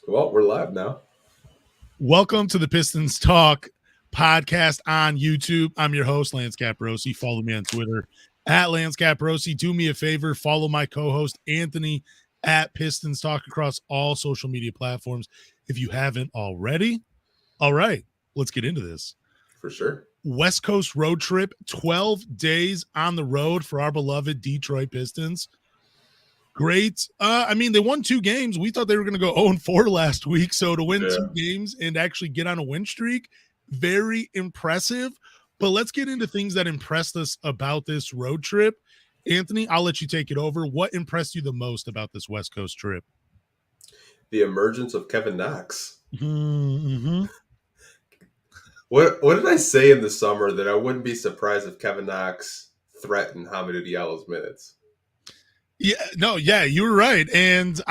Well, we're live now. Welcome to the Pistons Talk Podcast on YouTube. I'm your host, Lance Caprosi. Follow me on Twitter at Lance Caprosi. Do me a favor, follow my co-host Anthony at Pistons Talk across all social media platforms if you haven't already. All right, let's get into this. For sure. West Coast road trip, 12 days on the road for our beloved Detroit Pistons. Great. They won 2 games. We thought they were going to go 0-4 last week. So to win 2 games and actually get on a win streak, very impressive. But let's get into things that impressed us about this road trip. Anthony, I'll let you take it over. What impressed you the most about this West Coast trip? The emergence of Kevin Knox. Mm-hmm. What did I say in the summer that I wouldn't be surprised if Kevin Knox threatened Hamidou Diallo's minutes? Yeah, you were right. And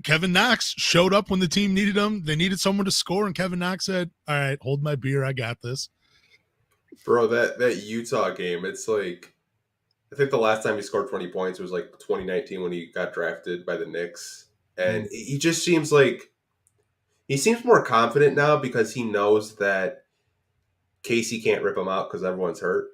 Kevin Knox showed up when the team needed him. They needed someone to score, and Kevin Knox said, all right, hold my beer. I got this. Bro, that Utah game, it's like, I think the last time he scored 20 points was like 2019 when he got drafted by the Knicks. And he just seems like, he seems more confident now because he knows that Casey can't rip him out because everyone's hurt.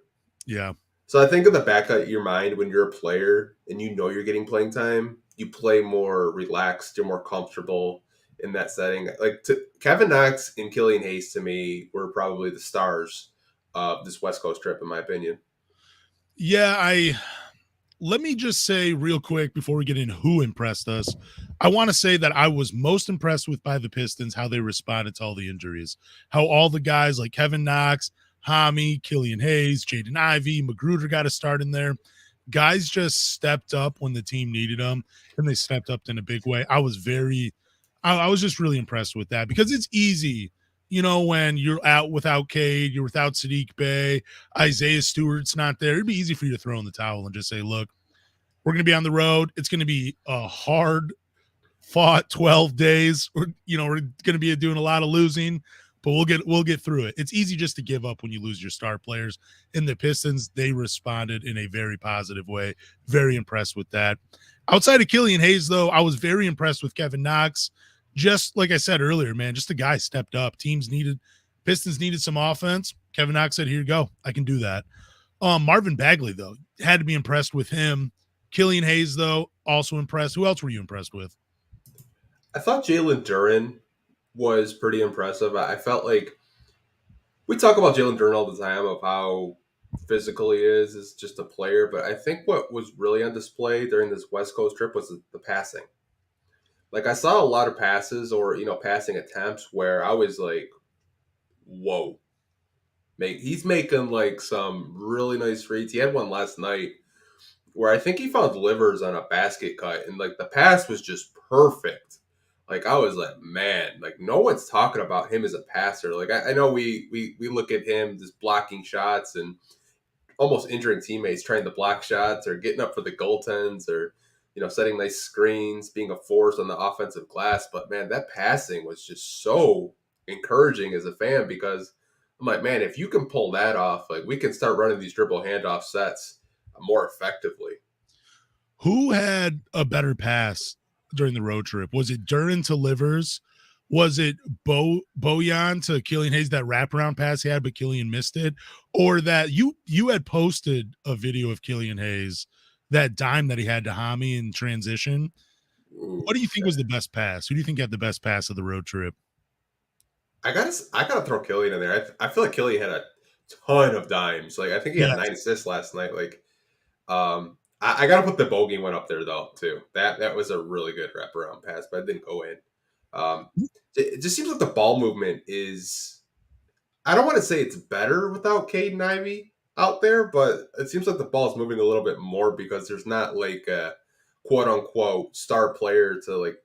Yeah. So I think in the back of your mind, when you're a player and you know you're getting playing time, you play more relaxed, you're more comfortable in that setting. Like Kevin Knox and Killian Hayes, to me, were probably the stars of this West Coast trip, in my opinion. Yeah, let me just say real quick before we get into who impressed us, I want to say that I was most impressed with by the Pistons, how they responded to all the injuries, how all the guys like Kevin Knox, Hami, Killian Hayes, Jaden Ivey, Magruder got a start in there. Guys just stepped up when the team needed them, and they stepped up in a big way. I was just really impressed with that because it's easy, when you're out without Cade, you're without Saddiq Bey, Isaiah Stewart's not there. It'd be easy for you to throw in the towel and just say, look, we're going to be on the road. It's going to be a hard-fought 12 days. We're going to be doing a lot of losing. But we'll get through it. It's easy just to give up when you lose your star players. In the Pistons, they responded in a very positive way. Very impressed with that. Outside of Killian Hayes, though, I was very impressed with Kevin Knox. Just like I said earlier, man, just the guy stepped up. Pistons needed some offense. Kevin Knox said, here you go. I can do that. Marvin Bagley, though, had to be impressed with him. Killian Hayes, though, also impressed. Who else were you impressed with? I thought Jalen Duren was pretty impressive. I felt like we talk about Jalen Duren all the time of how physical he is as just a player, but I think what was really on display during this West Coast trip was the passing. Like I saw a lot of passes or, passing attempts where I was like, whoa. He's making like some really nice reads. He had one last night where I think he found livers on a basket cut and like the pass was just perfect. Like, I was like, man, like, no one's talking about him as a passer. Like, I know we look at him just blocking shots and almost injuring teammates trying to block shots or getting up for the goaltends or, setting nice screens, being a force on the offensive glass. But, man, that passing was just so encouraging as a fan because I'm like, man, if you can pull that off, like, we can start running these dribble handoff sets more effectively. Who had a better pass during the road trip? Was it Duren to Livers? Was it Bojan to Killian Hayes, that wraparound pass he had, but Killian missed it? Or that you had posted a video of Killian Hayes, that dime that he had to Hami in transition. What do you think was the best pass? Who do you think had the best pass of the road trip? I gotta throw Killian in there. I feel like Killian had a ton of dimes. Like I think he had 9 assists last night. Like, I got to put the bogey one up there, though, too. That was a really good wraparound pass, but it didn't go in. It just seems like the ball movement is – I don't want to say it's better without Cade and Ivey out there, but it seems like the ball's moving a little bit more because there's not like a quote-unquote star player to, like,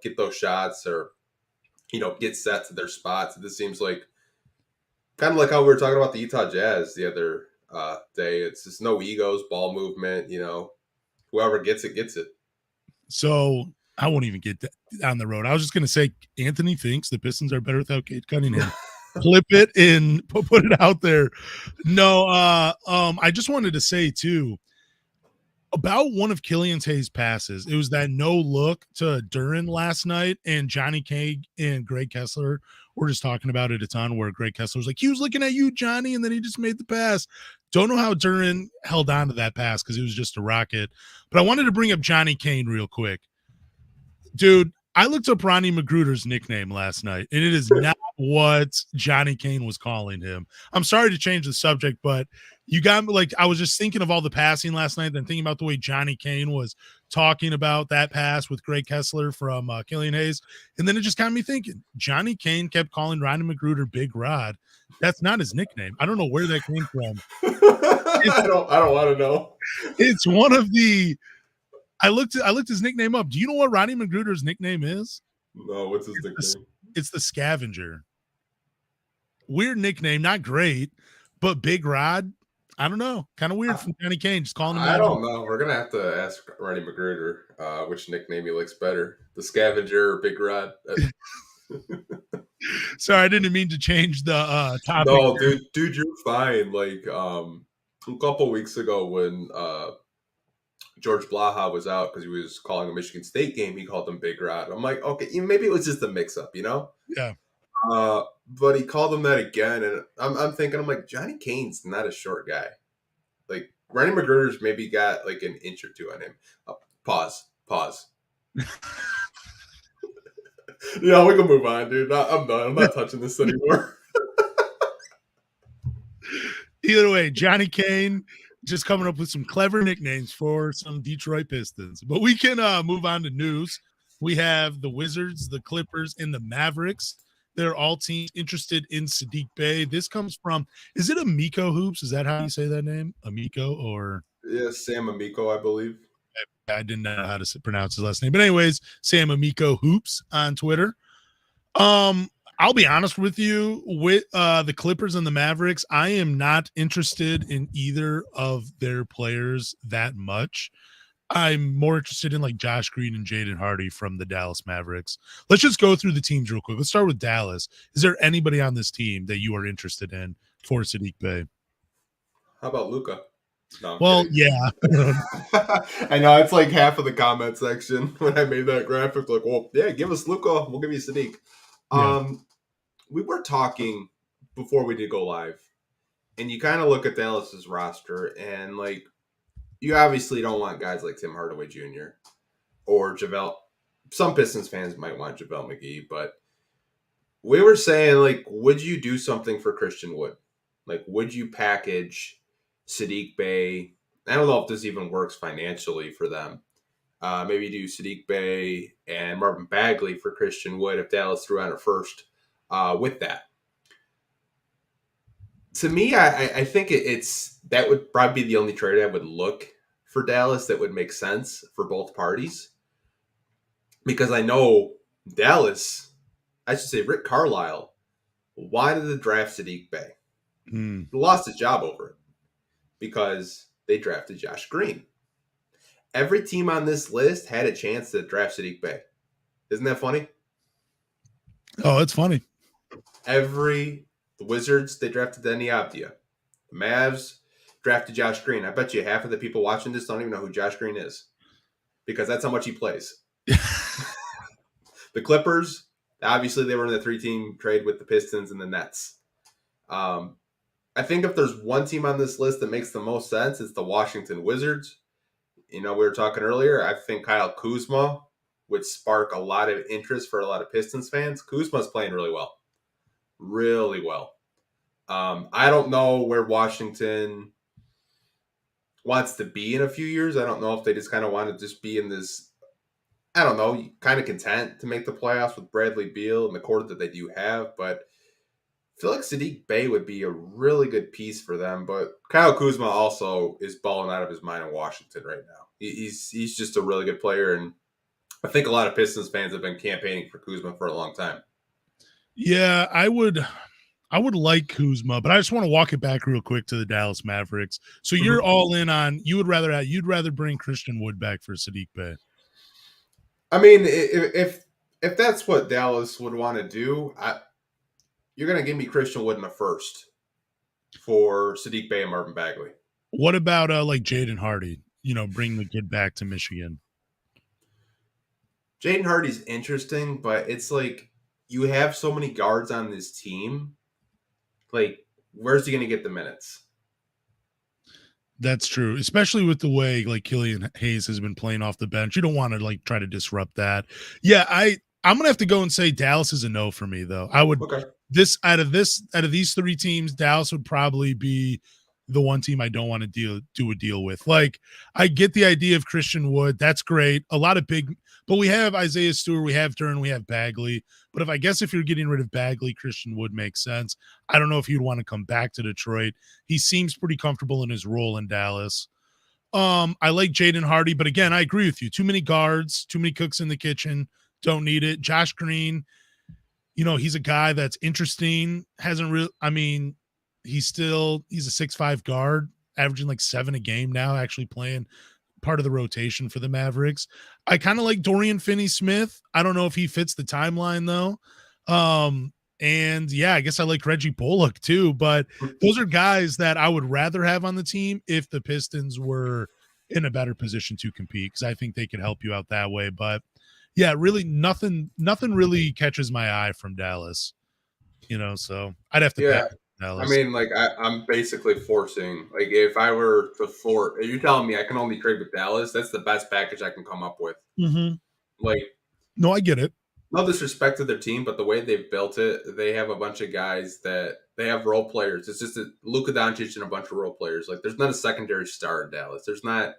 get those shots or, get set to their spots. This seems like kind of like how we were talking about the Utah Jazz the other day. It's just no egos, ball movement, whoever gets it, gets it. So I won't even get down the road. I was just going to say, Anthony thinks the Pistons are better without Cade Cunningham. Flip it and put it out there. No, I just wanted to say too, About one of Killian Hayes' passes, it was that no look to Duran last night, and Johnny Cage and Greg Kessler were just talking about it a ton. Where Greg Kessler was like, he was looking at you, Johnny, and then he just made the pass. Don't know how Duran held on to that pass because it was just a rocket. But I wanted to bring up Johnny Kane real quick, dude. I looked up Ronnie Magruder's nickname last night, and it is not what Johnny Kane was calling him. I'm sorry to change the subject, but you got me like I was just thinking of all the passing last night, then thinking about the way Johnny Kane was talking about that pass with Greg Kessler from Killian Hayes, and then it just got me thinking. Johnny Kane kept calling Ronnie Magruder Big Rod. That's not his nickname. I don't know where that came from. I don't want to know. It's one of the. I looked his nickname up. Do you know what Ronnie Magruder's nickname is? No, what's his nickname? It's the Scavenger. Weird nickname, not great, but Big Rod. I don't know. Kind of weird from Johnny Kane. Just calling him. I don't know. We're gonna have to ask Ronnie Magruder which nickname he likes better: the Scavenger or Big Rod. Sorry, I didn't mean to change the topic. No, dude, you're fine. Like a couple weeks ago when George Blaha was out because he was calling a Michigan State game, he called him Big Rod. I'm like, okay, maybe it was just a mix-up, you know? Yeah. But he called him that again, and I'm thinking, I'm like, Johnny Kane's not a short guy. Like Ronnie Magruder's maybe got like an inch or two on him. Pause. Yeah, we can move on, dude. I'm done. I'm not touching this anymore. Either way, Johnny Kane just coming up with some clever nicknames for some Detroit Pistons. But we can move on to news. We have the Wizards, the Clippers, and the Mavericks. They're all teams interested in Saddiq Bey. This comes from, is it Amico Hoops? Is that how you say that name? Amico or? Yeah, Sam Amico, I believe. I didn't know how to pronounce his last name. But anyways, Sam Amico Hoops on Twitter. I'll be honest with you, with the Clippers and the Mavericks, I am not interested in either of their players that much. I'm more interested in like Josh Green and Jaden Hardy from the Dallas Mavericks. Let's just go through the teams real quick. Let's start with Dallas. Is there anybody on this team that you are interested in for Saddiq Bey? How about Luka? No, well, yeah. I know it's like half of the comment section when I made that graphic. Like, well, yeah, give us Luka, we'll give you Sadiq. Yeah. We were talking before we did go live, and you kind of look at Dallas's roster, and like, you obviously don't want guys like Tim Hardaway Jr. or JaVale. Some Pistons fans might want JaVale McGee, but we were saying, like, would you do something for Christian Wood? Like, would you package Saddiq Bey? I don't know if this even works financially for them. Maybe do Saddiq Bey and Marvin Bagley for Christian Wood if Dallas threw out a first with that. To me, I think it's that would probably be the only trade I would look for Dallas that would make sense for both parties. Because I know Dallas, I should say Rick Carlisle, wanted to draft Saddiq Bey. He lost his job over it because they drafted Josh Green. Every team on this list had a chance to draft Saddiq Bey. Isn't that funny? Oh, it's funny. The Wizards, they drafted Denny Avdia. The Mavs drafted Josh Green. I bet you half of the people watching this don't even know who Josh Green is because that's how much he plays. The Clippers, obviously they were in the 3-team trade with the Pistons and the Nets. I think if there's one team on this list that makes the most sense, it's the Washington Wizards. You know, we were talking earlier, I think Kyle Kuzma would spark a lot of interest for a lot of Pistons fans. Kuzma's playing really well. Really well. I don't know where Washington wants to be in a few years. I don't know if they just kind of want to just be in this, I don't know, kind of content to make the playoffs with Bradley Beal and the core that they do have. But I feel like Saddiq Bey would be a really good piece for them. But Kyle Kuzma also is balling out of his mind in Washington right now. He's just a really good player. And I think a lot of Pistons fans have been campaigning for Kuzma for a long time. Yeah, I would like Kuzma, but I just want to walk it back real quick to the Dallas Mavericks. So you're all in on you'd rather bring Christian Wood back for Saddiq Bey. I mean, if that's what Dallas would want to do, you're going to give me Christian Wood in the first for Saddiq Bey and Marvin Bagley. What about like Jaden Hardy? bring the kid back to Michigan. Jaden Hardy's interesting, but it's like you have so many guards on this team. Like, where's he going to get the minutes? That's true, especially with the way like Killian Hayes has been playing off the bench. You don't want to like try to disrupt that. Yeah, I'm gonna have to go and say Dallas is a no for me though. I would Okay. out of these three teams, Dallas would probably be the one team I don't want to do a deal with. Like I get the idea of Christian Wood, that's great. A lot of big, but we have Isaiah Stewart, we have Duren, we have Bagley. But if you're getting rid of Bagley, Christian Wood makes sense. I don't know if you'd want to come back to Detroit. He seems pretty comfortable in his role in Dallas. I like Jaden Hardy, but again, I agree with you. Too many guards, too many cooks in the kitchen. Don't need it. Josh Green, he's a guy that's interesting. Hasn't really, I mean, he's a 6'5" guard, averaging like 7 a game now, actually playing part of the rotation for the Mavericks. I kind of like Dorian Finney-Smith. I don't know if he fits the timeline though. And yeah, I guess I like Reggie Bullock too, but those are guys that I would rather have on the team if the Pistons were in a better position to compete, because I think they could help you out that way. But yeah, really nothing really catches my eye from Dallas, so I'd have to pass Yeah. I Dallas. mean, like, I'm basically forcing, like, if I were to if you're telling me I can only trade with Dallas, that's the best package I can come up with. Mm-hmm. Like, No, I get it. no disrespect to their team, but the way they've built it, they have a bunch of guys that they have role players. It's just Luka Doncic and a bunch of role players. Like, there's not a secondary star in Dallas. There's not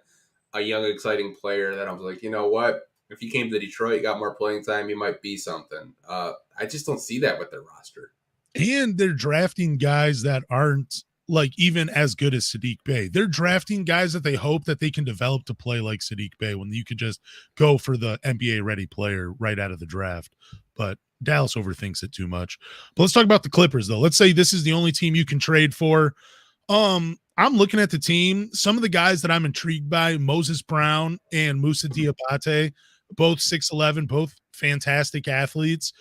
a young, exciting player that I was like, you know what? If he came to Detroit, got more playing time, he might be something. I just don't see that with their roster. And they're drafting guys that aren't like even as good as Saddiq Bey. They're drafting guys that they hope that they can develop to play like Saddiq Bey when you could just go for the NBA ready player right out of the draft. But Dallas overthinks it too much. But let's talk about the Clippers though. Let's say this is the only team you can trade for. I'm looking at the team. Some of the guys that I'm intrigued by, Moses Brown and Musa Diabate, both 6'11", both fantastic athletes.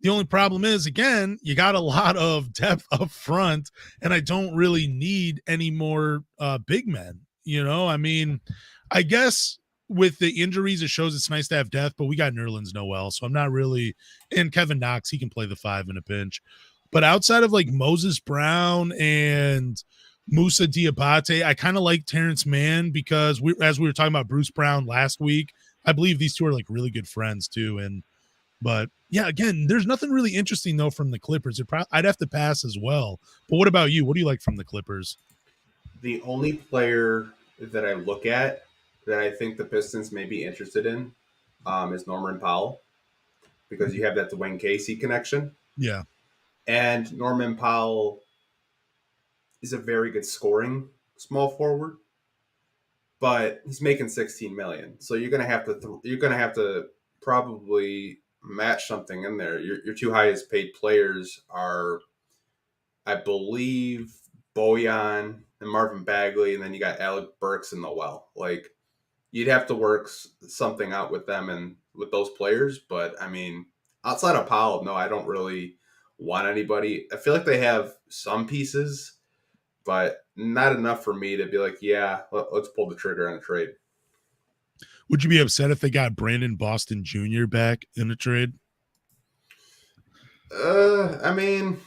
The only problem is, again, you got a lot of depth up front, and I don't really need any more big men. I mean, I guess with the injuries, it shows it's nice to have depth, but we got Nerlens Noel, so I'm not really. And Kevin Knox, he can play the 5 in a pinch. But outside of like Moses Brown and Musa Diabate, I kind of like Terrence Mann because as we were talking about Bruce Brown last week, I believe these two are like really good friends too. But yeah, again, there's nothing really interesting though from the Clippers. I'd have to pass as well. But what about you? What do you like from the Clippers? The only player that I look at that I think the Pistons may be interested in is Norman Powell, because you have that Dwayne Casey connection. Yeah. And Norman Powell is a very good scoring small forward, but he's making 16 million. So you're gonna have to probably match something in there. Your two highest paid players are, I believe, Bojan and Marvin Bagley, and then you got Alec Burks in the well. Like, you'd have to work something out with them and with those players. But I mean, outside of Powell, no, I don't really want anybody. I feel like they have some pieces, but not enough for me to be like, yeah, let's pull the trigger on a trade. Would you be upset if they got Brandon Boston Jr. back in a trade? I mean,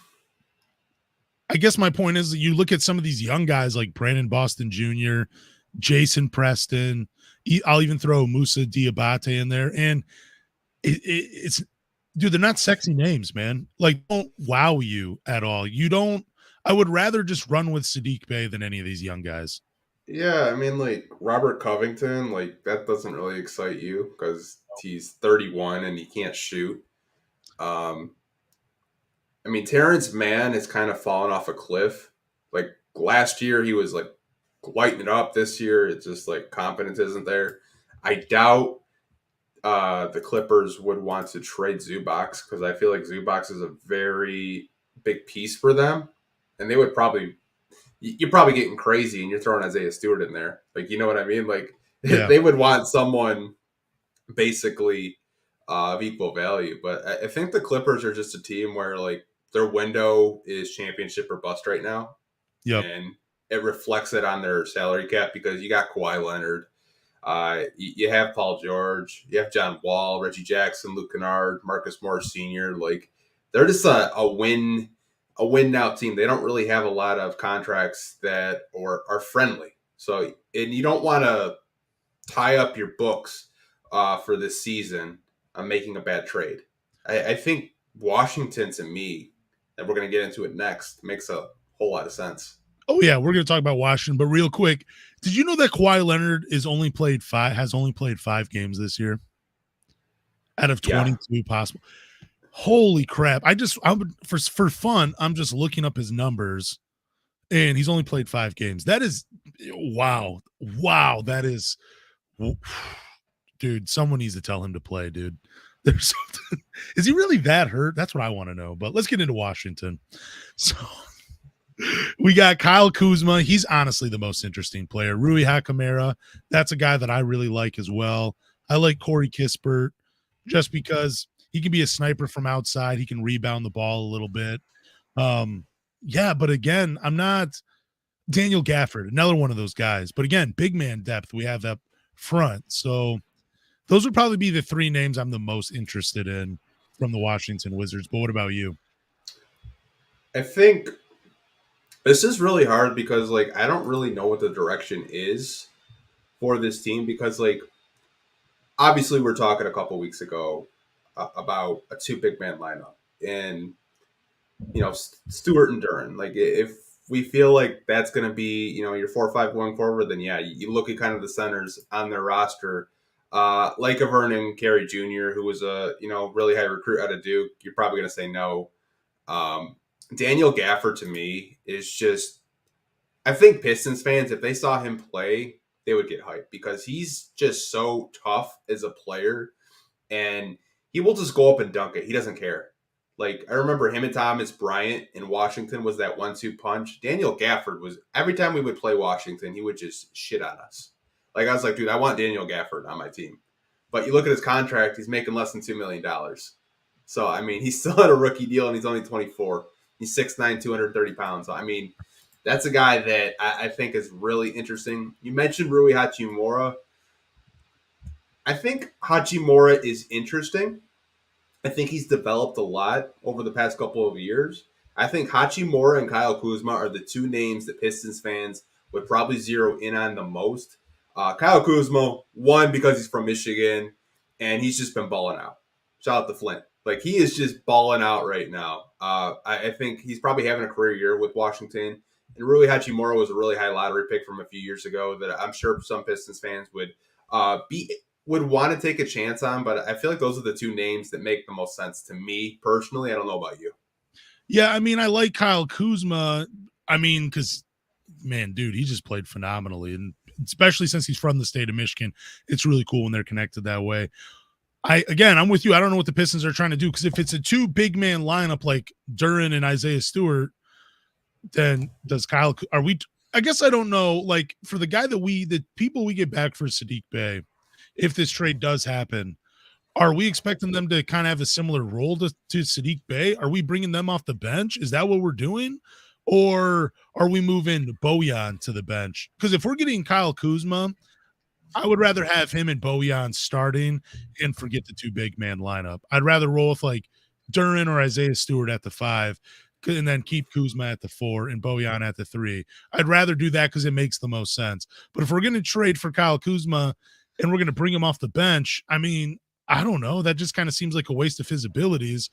I guess my point is that you look at some of these young guys like Brandon Boston Jr., Jason Preston. I'll even throw Musa Diabate in there. And it's, dude, they're not sexy names, man. Like, don't wow you at all. I would rather just run with Saddiq Bey than any of these young guys. yeah, I mean, like Robert Covington, like that doesn't really excite you because he's 31 and he can't shoot. Um, I mean, Terrence Mann has kind of fallen off a cliff. Like last year, he was like lighting it up. This year, it's just like confidence isn't there. I doubt the Clippers would want to trade Zubac because I feel like Zubac is a very big piece for them, and they would probably. You're probably getting crazy, and you're throwing Isaiah Stewart in there. Like, you know what I mean? Like, Yeah. they would want someone basically of equal value. But I think the Clippers are just a team where like their window is championship or bust right now, Yep. and it reflects it on their salary cap because you got Kawhi Leonard, You have Paul George, you have John Wall, Reggie Jackson, Luke Kennard, Marcus Morris Sr. Like they're just a win now team. They don't really have a lot of contracts that are friendly. So and you don't want to tie up your books for this season on making a bad trade. I think Washington to me, and we're going to get into it next, makes a whole lot of sense. Oh yeah, we're going to talk about Washington, but real quick, did you know that Kawhi Leonard has only played 5 games this year out of 22 possible? Holy crap! For fun, I'm just looking up his numbers, and he's only played 5 games. That is wow. That is, dude. Someone needs to tell him to play, dude. There's something. Is he really that hurt? That's what I want to know. But let's get into Washington. So. We got Kyle Kuzma. He's honestly the most interesting player. Rui Hachimura, that's a guy that I really like as well. I like Corey Kispert just because he can be a sniper from outside. He can rebound the ball a little bit. Yeah, but again, I'm not Daniel Gafford, another one of those guys. But again, big man depth we have up front. So those would probably be the 3 names I'm the most interested in from the Washington Wizards. But what about you? I think this is really hard because, like, I don't really know what the direction is for this team because, like, obviously we're talking a couple weeks ago about a 2 big man lineup and, you know, Stewart and Duren. Like, if we feel like that's going to be, you know, your 4-5 going forward, then yeah, you look at kind of the centers on their roster. Like a Vernon Carey Jr., who was a, you know, really high recruit out of Duke, you're probably going to say no. Daniel Gafford to me is just, I think Pistons fans, if they saw him play, they would get hyped because he's just so tough as a player and he will just go up and dunk it. He doesn't care. Like, I remember him and Thomas Bryant in Washington was that 1-2 punch. Daniel Gafford was, every time we would play Washington, he would just shit on us. Like, I was like, dude, I want Daniel Gafford on my team. But you look at his contract, he's making less than $2 million. So, I mean, he's still on a rookie deal and he's only 24. He's 6'9", 230 pounds. So, I mean, that's a guy that I think is really interesting. You mentioned Rui Hachimura. I think Hachimura is interesting. I think he's developed a lot over the past couple of years. I think Hachimura and Kyle Kuzma are the 2 names that Pistons fans would probably zero in on the most. Kyle Kuzma, one, because he's from Michigan, and he's just been balling out. Shout out to Flint. Like, he is just balling out right now. I think he's probably having a career year with Washington. And Rui Hachimura was a really high lottery pick from a few years ago that I'm sure some Pistons fans would want to take a chance on. But I feel like those are the 2 names that make the most sense to me personally. I don't know about you. Yeah, I mean, I like Kyle Kuzma. I mean, because, man, dude, he just played phenomenally. And especially since he's from the state of Michigan, it's really cool when they're connected that way. I'm with you. I don't know what the Pistons are trying to do because if it's a 2 big man lineup like Duren and Isaiah Stewart, then I guess I don't know. Like for the guy the people we get back for Saddiq Bey, if this trade does happen, are we expecting them to kind of have a similar role to Saddiq Bey? Are we bringing them off the bench? Is that what we're doing? Or are we moving Bojan to the bench? Because if we're getting Kyle Kuzma, I would rather have him and Bojan starting and forget the 2 big man lineup. I'd rather roll with like Duren or Isaiah Stewart at the 5 and then keep Kuzma at the 4 and Bojan at the 3. I'd rather do that because it makes the most sense. But if we're going to trade for Kyle Kuzma and we're going to bring him off the bench, I mean, I don't know. That just kind of seems like a waste of his abilities.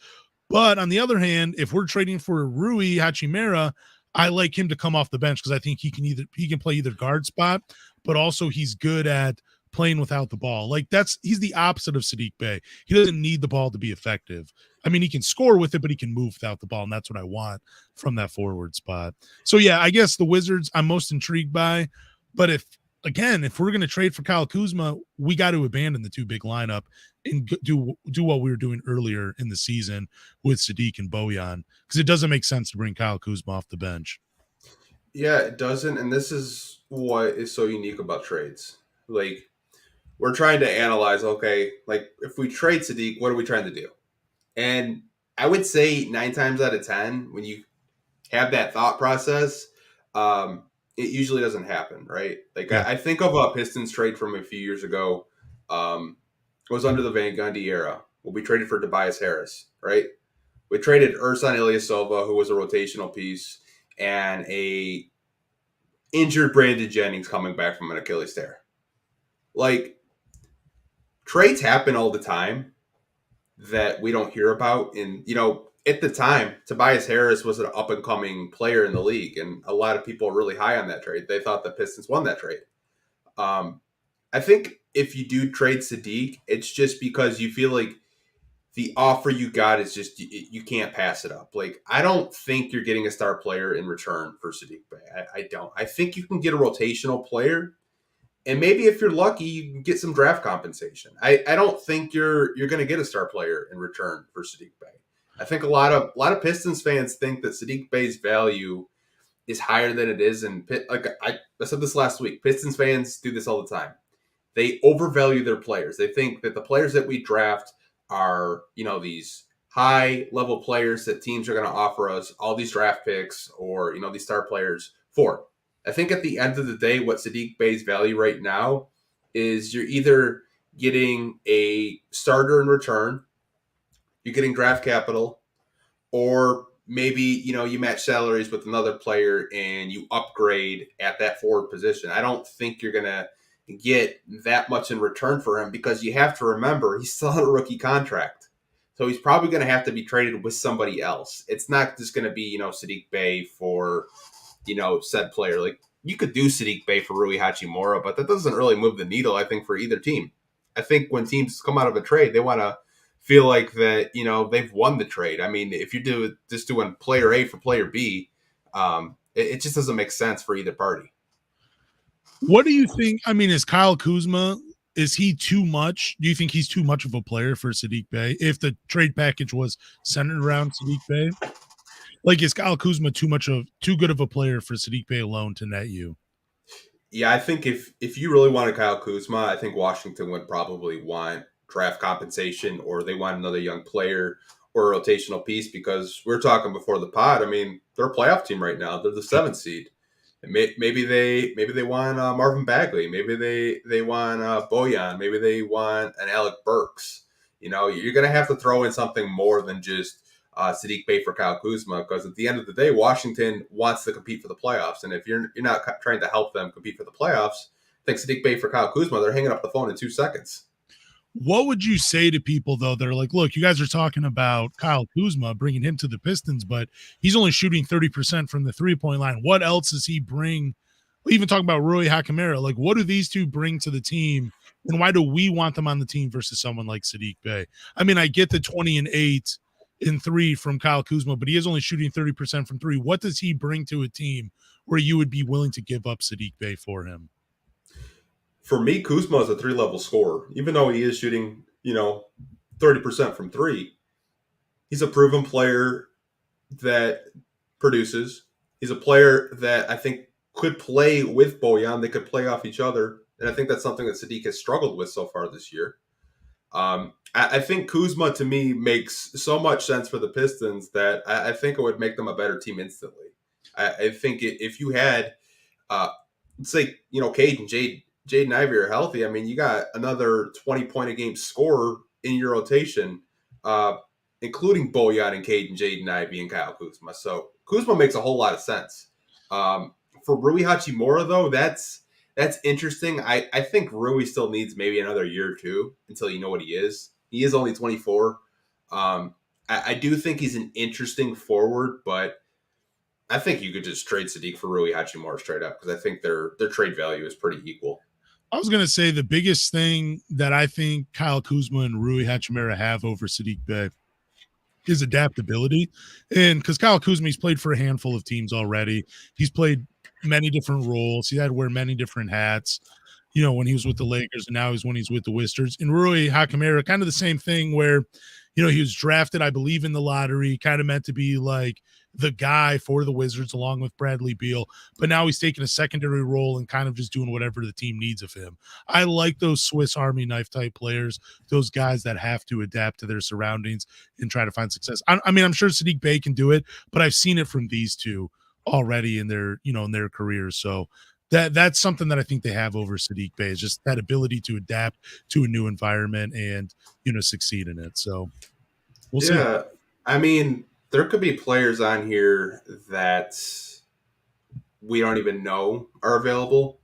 But on the other hand, if we're trading for Rui Hachimura, I like him to come off the bench because I think he can play either guard spot, but also he's good at playing without the ball. Like he's the opposite of Saddiq Bey. He doesn't need the ball to be effective. I mean, he can score with it, but he can move without the ball, and that's what I want from that forward spot. So yeah, I guess the Wizards I'm most intrigued by, but if we're going to trade for Kyle Kuzma, we got to abandon the 2 big lineup and do what we were doing earlier in the season with Sadiq and Bojan, because it doesn't make sense to bring Kyle Kuzma off the bench. Yeah, it doesn't. And this is what is so unique about trades. Like, we're trying to analyze, okay, like if we trade Sadiq, what are we trying to do? And I would say 9 times out of 10, when you have that thought process, it usually doesn't happen, right? Like Yeah. I think of a Pistons trade from a few years ago. It was under the Van Gundy era. Well, we traded for Tobias Harris, right? We traded Ersan Ilyasova, who was a rotational piece, and a injured Brandon Jennings coming back from an Achilles tear. Like, trades happen all the time that we don't hear about. And, at the time, Tobias Harris was an up and coming player in the league, and a lot of people are really high on that trade. They thought the Pistons won that trade. I think if you do trade Sadiq, it's just because you feel like the offer you got is just you can't pass it up. Like, I don't think you're getting a star player in return for Saddiq Bey. I don't. I think you can get a rotational player, and maybe if you're lucky, you can get some draft compensation. I don't think you're going to get a star player in return for Saddiq Bey. I think a lot of Pistons fans think that Saddiq Bey's value is higher than it is, and like I said this last week, Pistons fans do this all the time. They overvalue their players. They think that the players that we draft are, these high level players that teams are going to offer us all these draft picks or, these star players for. I think at the end of the day, what Saddiq Bey's value right now is you're either getting a starter in return, you're getting draft capital, or maybe, you match salaries with another player and you upgrade at that forward position. I don't think you're going to get that much in return for him because you have to remember he's still on a rookie contract. So he's probably going to have to be traded with somebody else. It's not just going to be, Saddiq Bey for, said player. Like, you could do Saddiq Bey for Rui Hachimura, but that doesn't really move the needle, I think, for either team. I think when teams come out of a trade, they want to feel like that, they've won the trade. I mean, if you're just doing player A for player B, it just doesn't make sense for either party. What do you think? I mean, is Kyle Kuzma, is he too much? Do you think he's too much of a player for Saddiq Bey if the trade package was centered around Saddiq Bey? Like, is Kyle Kuzma too good of a player for Saddiq Bey alone to net you? Yeah, I think if you really wanted Kyle Kuzma, I think Washington would probably want draft compensation, or they want another young player or a rotational piece, because we're talking before the pod. I mean, they're a playoff team right now. They're the 7th seed. And maybe they want Marvin Bagley. Maybe they want Bojan. Maybe they want an Alec Burks. You're going to have to throw in something more than just Saddiq Bey for Kyle Kuzma, because at the end of the day, Washington wants to compete for the playoffs. And if you're not trying to help them compete for the playoffs, I think Saddiq Bey for Kyle Kuzma, they're hanging up the phone in 2 seconds. What would you say to people, though, that are like, look, you guys are talking about Kyle Kuzma, bringing him to the Pistons, but he's only shooting 30% from the three-point line. What else does he bring? Even talking about Rui Hachimura, like, what do these two bring to the team, and why do we want them on the team versus someone like Saddiq Bey? I mean, I get the 20-8 in 3 from Kyle Kuzma, but he is only shooting 30% from 3. What does he bring to a team where you would be willing to give up Saddiq Bey for him? For me, Kuzma is a 3-level scorer. Even though he is shooting, 30% from 3, he's a proven player that produces. He's a player that I think could play with Bojan. They could play off each other. And I think that's something that Sadiq has struggled with so far this year. I think Kuzma, to me, makes so much sense for the Pistons that I think it would make them a better team instantly. I think if you had, let's say, Cade and Jaden Ivey are healthy, I mean, you got another 20-point-a-game scorer in your rotation, including Bojan and Cade and Jaden Ivey and Kyle Kuzma. So Kuzma makes a whole lot of sense. For Rui Hachimura, though, that's interesting. I think Rui still needs maybe another year or two until you know what he is. He is only 24. I do think he's an interesting forward, but I think you could just trade Sadiq for Rui Hachimura straight up, because I think their trade value is pretty equal. I was going to say the biggest thing that I think Kyle Kuzma and Rui Hachimura have over Saddiq Bey is adaptability. And because Kyle Kuzma, he's played for a handful of teams already. He's played many different roles. He had to wear many different hats, when he was with the Lakers, and now when he's with the Wizards. And Rui Hachimura, kind of the same thing where, he was drafted, I believe, in the lottery, kind of meant to be like the guy for the Wizards along with Bradley Beal, but now he's taking a secondary role and kind of just doing whatever the team needs of him. I like those Swiss Army knife type players, those guys that have to adapt to their surroundings and try to find success. I mean, I'm sure Saddiq Bey can do it, but I've seen it from these two already in their, in their careers. So that's something that I think they have over Saddiq Bey is just that ability to adapt to a new environment and, succeed in it. So we'll see. Yeah, I mean, there could be players on here that we don't even know are available,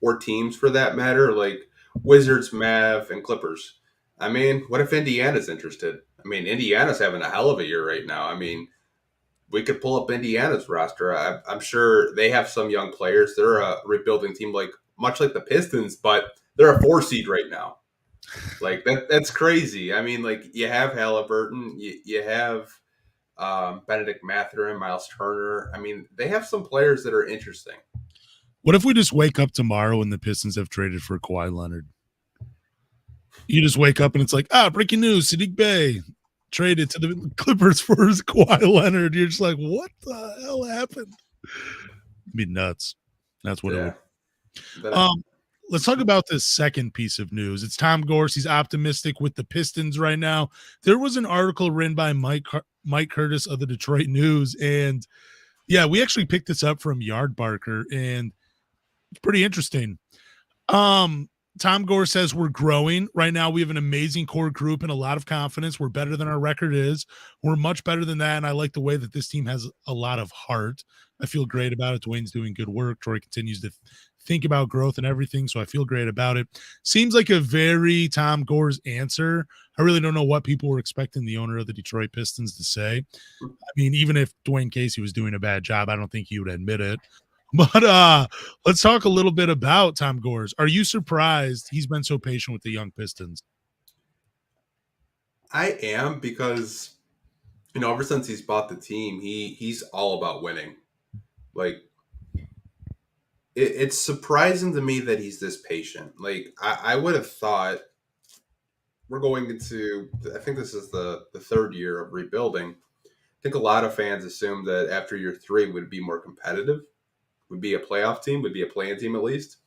or teams for that matter, like Wizards, Mav, and Clippers. I mean, what if Indiana's interested? I mean, Indiana's having a hell of a year right now. I mean, we could pull up Indiana's roster. I'm sure they have some young players. They're a rebuilding team, like much like the Pistons, but they're a 4 seed right now. Like that's crazy. I mean, like you have Halliburton, you have Benedict Mathurin, Miles Turner. I mean, they have some players that are interesting. What if we just wake up tomorrow and the Pistons have traded for Kawhi Leonard? You just wake up and it's like, breaking news, Saddiq Bey traded to the Clippers for Kawhi Leonard. You're just like, what the hell happened? It'd be nuts. That's what it would. Let's talk about this second piece of news. It's Tom Gorse. He's optimistic with the Pistons right now. There was an article written by Mike Curtis of the Detroit News, and yeah, we actually picked this up from Yardbarker, and it's pretty interesting. Tom Gore says we're growing. Right now, we have an amazing core group and a lot of confidence. We're better than our record is. We're much better than that, and I like the way that this team has a lot of heart. I feel great about it. Dwayne's doing good work. Troy continues to think about growth and everything, so I feel great about it. Seems like a very Tom Gore's answer. I really don't know what people were expecting the owner of the Detroit Pistons to say. I mean, even if Dwayne Casey was doing a bad job, I don't think he would admit it. But let's talk a little bit about Tom Gores. Are you surprised he's been so patient with the young Pistons? I am, because ever since he's bought the team, he's all about winning. Like it's surprising to me that he's this patient. Like I would have thought we're going into, I think this is the third year of rebuilding. I think a lot of fans assumed that after year 3 would be more competitive, would be a playoff team, would be a play-in team at least.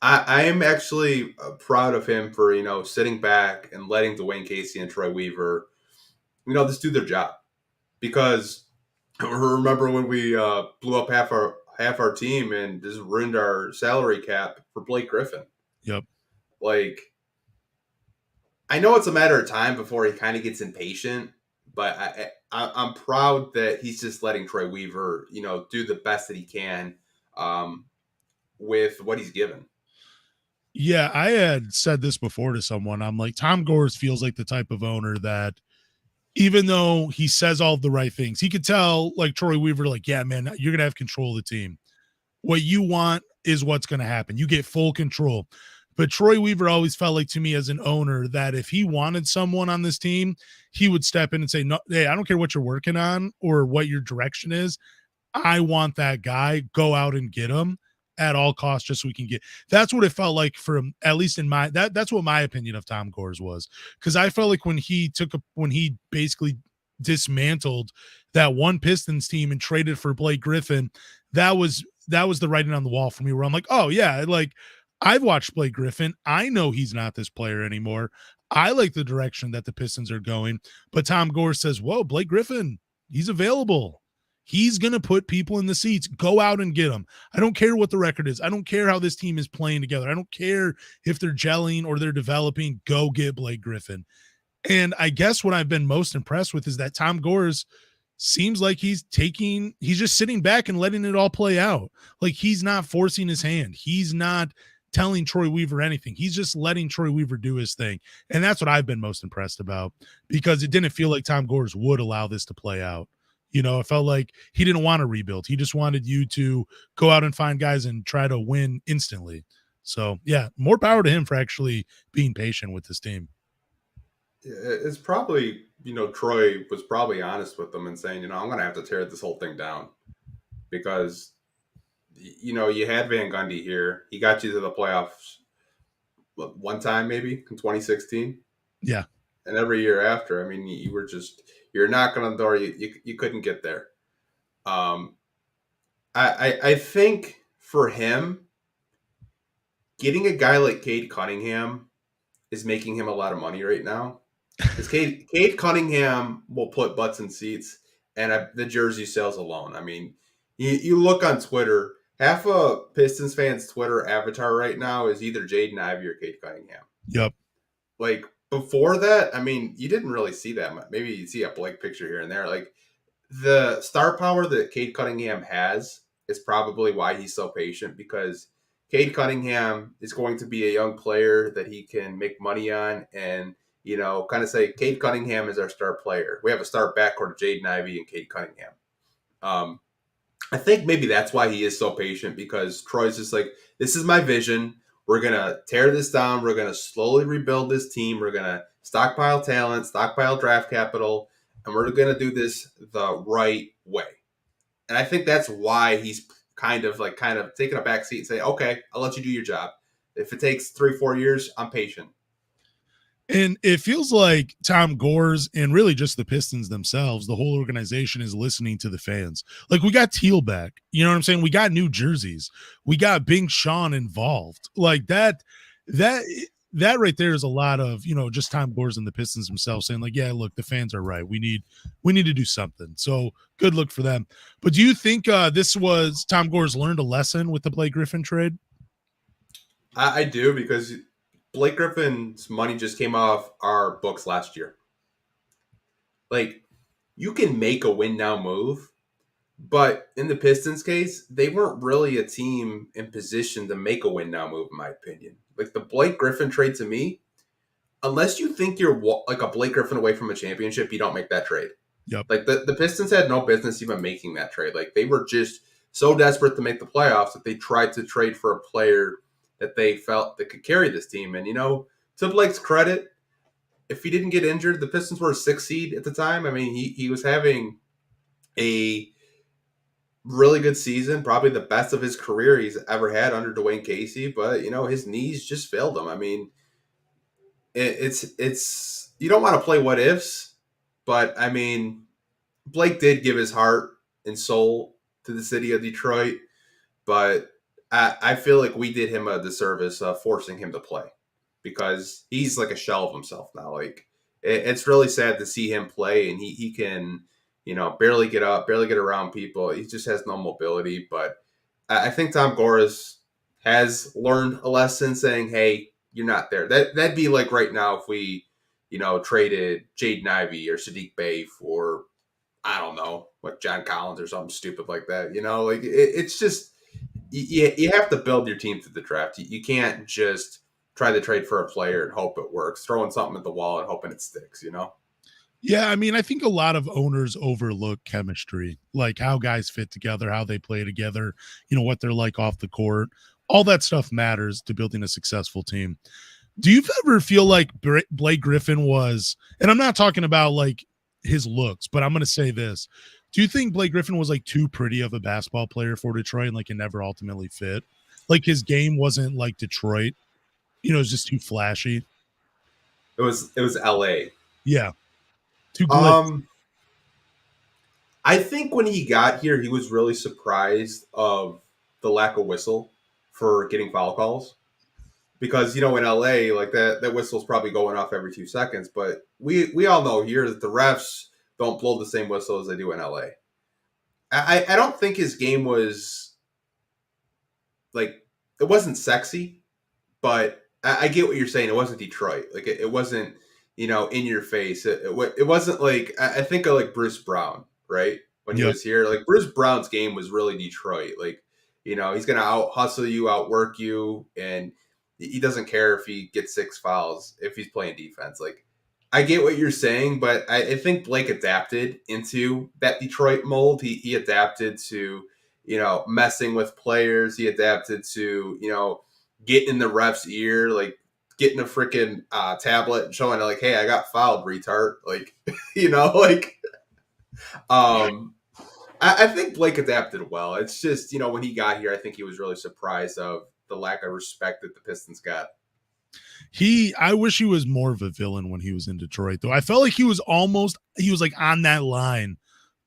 I am actually proud of him for, sitting back and letting Dwayne Casey and Troy Weaver, just do their job. Because remember when we blew up half our team and just ruined our salary cap for Blake Griffin? Yep. Like, I know it's a matter of time before he kind of gets impatient, but I'm proud that he's just letting Troy Weaver, do the best that he can with what he's given. Yeah, I had said this before to someone. I'm like, Tom Gores feels like the type of owner that even though he says all the right things, he could tell like Troy Weaver, like, yeah, man, you're going to have control of the team. What you want is what's going to happen. You get full control. But Troy Weaver always felt like to me as an owner that if he wanted someone on this team, he would step in and say, no, hey, I don't care what you're working on or what your direction is. I want that guy. Go out and get him at all costs just so we can get. That's what it felt like from, at least in my, that's what my opinion of Tom Gores was. Because I felt like when he basically dismantled that one Pistons team and traded for Blake Griffin, that was the writing on the wall for me, where I'm like, oh yeah, like I've watched Blake Griffin. I know he's not this player anymore. I like the direction that the Pistons are going. But Tom Gores says, whoa, Blake Griffin, he's available. He's going to put people in the seats. Go out and get them. I don't care what the record is. I don't care how this team is playing together. I don't care if they're gelling or they're developing. Go get Blake Griffin. And I guess what I've been most impressed with is that Tom Gores seems like he's just sitting back and letting it all play out. Like he's not forcing his hand. He's not telling Troy Weaver anything. He's just letting Troy Weaver do his thing. And that's what I've been most impressed about, because it didn't feel like Tom Gores would allow this to play out. It felt like he didn't want to rebuild. He just wanted you to go out and find guys and try to win instantly. So, yeah, more power to him for actually being patient with this team. It's probably, Troy was probably honest with them and saying, I'm going to have to tear this whole thing down because, you had Van Gundy here. He got you to the playoffs one time, maybe in 2016. Yeah. And every year after, I mean, you're knocking on the door. You couldn't get there. I think for him, getting a guy like Cade Cunningham is making him a lot of money right now. Because Cade Cunningham will put butts in seats, and the jersey sales alone. I mean, You look on Twitter, half a Pistons fans' Twitter avatar right now is either Jaden Ivey or Cade Cunningham. Yep. Like before that, I mean, you didn't really see that much. Maybe you see a Blake picture here and there. Like the star power that Cade Cunningham has is probably why he's so patient, because Cade Cunningham is going to be a young player that he can make money on and, kind of say, Cade Cunningham is our star player. We have a star backcourt of Jaden Ivey and Cade Cunningham. I think maybe that's why he is so patient, because Troy's just like, this is my vision. We're going to tear this down. We're going to slowly rebuild this team. We're going to stockpile talent, stockpile draft capital, and we're going to do this the right way. And I think that's why he's kind of taking a back seat and say, okay, I'll let you do your job. If it takes 3-4 years, I'm patient. And it feels like Tom Gores and really just the Pistons themselves, the whole organization is listening to the fans. Like we got Teal back, you know what I'm saying? We got new jerseys. We got Bing Sean involved. Like that right there is a lot of, just Tom Gores and the Pistons themselves saying like, yeah, look, the fans are right. We need to do something. So good look for them. But do you think this was Tom Gores learned a lesson with the Blake Griffin trade? I do, because Blake Griffin's money just came off our books last year. Like, you can make a win now move, but in the Pistons case, they weren't really a team in position to make a win now move, in my opinion. Like the Blake Griffin trade, to me, unless you think you're like a Blake Griffin away from a championship, you don't make that trade. Yep. Like the Pistons had no business even making that trade. Like they were just so desperate to make the playoffs that they tried to trade for a player that they felt that could carry this team. And, to Blake's credit, if he didn't get injured, the Pistons were a 6th seed at the time. I mean, he was having a really good season, probably the best of his career he's ever had under Dwayne Casey. But, his knees just failed him. I mean, it's you don't want to play what ifs, but, I mean, Blake did give his heart and soul to the city of Detroit. But I feel like we did him a disservice forcing him to play, because he's like a shell of himself now. Like it's really sad to see him play, and he can, barely get up, barely get around people. He just has no mobility. But I think Tom Gores has learned a lesson, saying, hey, you're not there. That'd be like right now if we, traded Jaden Ivey or Saddiq Bey for, I don't know, like John Collins or something stupid like that. Like it's just, you have to build your team through the draft. You can't just try to trade for a player and hope it works, throwing something at the wall and hoping it sticks, Yeah, I mean, I think a lot of owners overlook chemistry, like how guys fit together, how they play together, what they're like off the court. All that stuff matters to building a successful team. Do you ever feel like Blake Griffin was, and I'm not talking about like his looks, but I'm going to say this. Do you think Blake Griffin was like too pretty of a basketball player for Detroit and like it never ultimately fit? Like his game wasn't like Detroit, it was just too flashy. It was LA. Yeah. Too glitz. I think when he got here, he was really surprised of the lack of whistle for getting foul calls. Because, in LA, like that whistle's probably going off every 2 seconds. But we all know here that the refs don't blow the same whistle as they do in LA. I don't think his game was, like, it wasn't sexy, but I get what you're saying. It wasn't Detroit. Like, it wasn't, in your face. It wasn't like, I think of like Bruce Brown, right? When he was here, like Bruce Brown's game was really Detroit. Like, he's going to out hustle you, outwork you, and he doesn't care if he gets 6 fouls if he's playing defense. Like, I get what you're saying, but I think Blake adapted into that Detroit mold. He adapted to, messing with players. He adapted to, getting in the ref's ear, like getting a freaking tablet and showing like, hey, I got fouled, retard. Like, I think Blake adapted well. It's just, when he got here, I think he was really surprised of the lack of respect that the Pistons got. I wish he was more of a villain when he was in Detroit, though. I felt like he was like on that line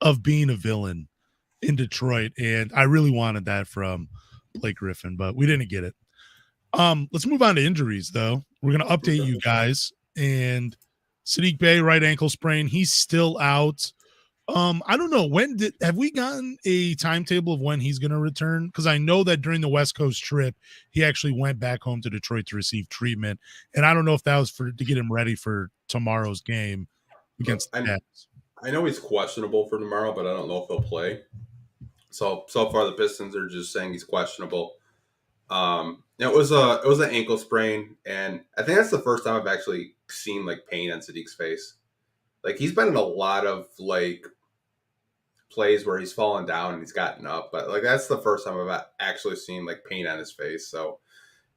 of being a villain in Detroit. And I really wanted that from Blake Griffin, but we didn't get it. Let's move on to injuries, though. We're going to update you guys. And Saddiq Bey, right ankle sprain. He's still out. I don't know. Have we gotten a timetable of when he's going to return? Because I know that during the West Coast trip, he actually went back home to Detroit to receive treatment, and I don't know if that was to get him ready for tomorrow's game against the Cavs. I know he's questionable for tomorrow, but I don't know if he'll play. So far the Pistons are just saying he's questionable. It was an ankle sprain, and I think that's the first time I've actually seen like pain on Saddiq's face. Like he's been in a lot of like plays where he's fallen down and he's gotten up, but like that's the first time I've actually seen like pain on his face. So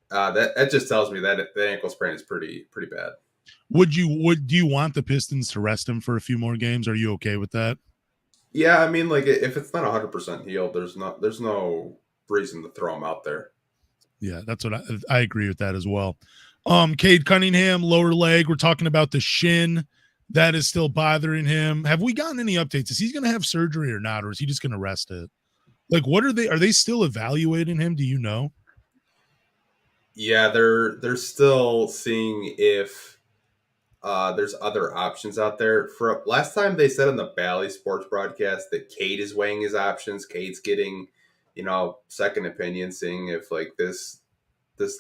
that just tells me that the ankle sprain is pretty bad. Do you want the Pistons to rest him for a few more games? Are you okay with that? Yeah, I mean, like if it's not 100% healed, there's no reason to throw him out there. Yeah, that's what I agree with that as well. Cade Cunningham, lower leg. We're talking about the shin that is still bothering him. Have we gotten any updates? Is he going to have surgery or not, or is he just going to rest it? Like, what are they still evaluating him? Do you know? Yeah, they're still seeing if there's other options out there. For last time they said on the Bally Sports broadcast that Cade is weighing his options. Cade's getting, second opinion, seeing if like this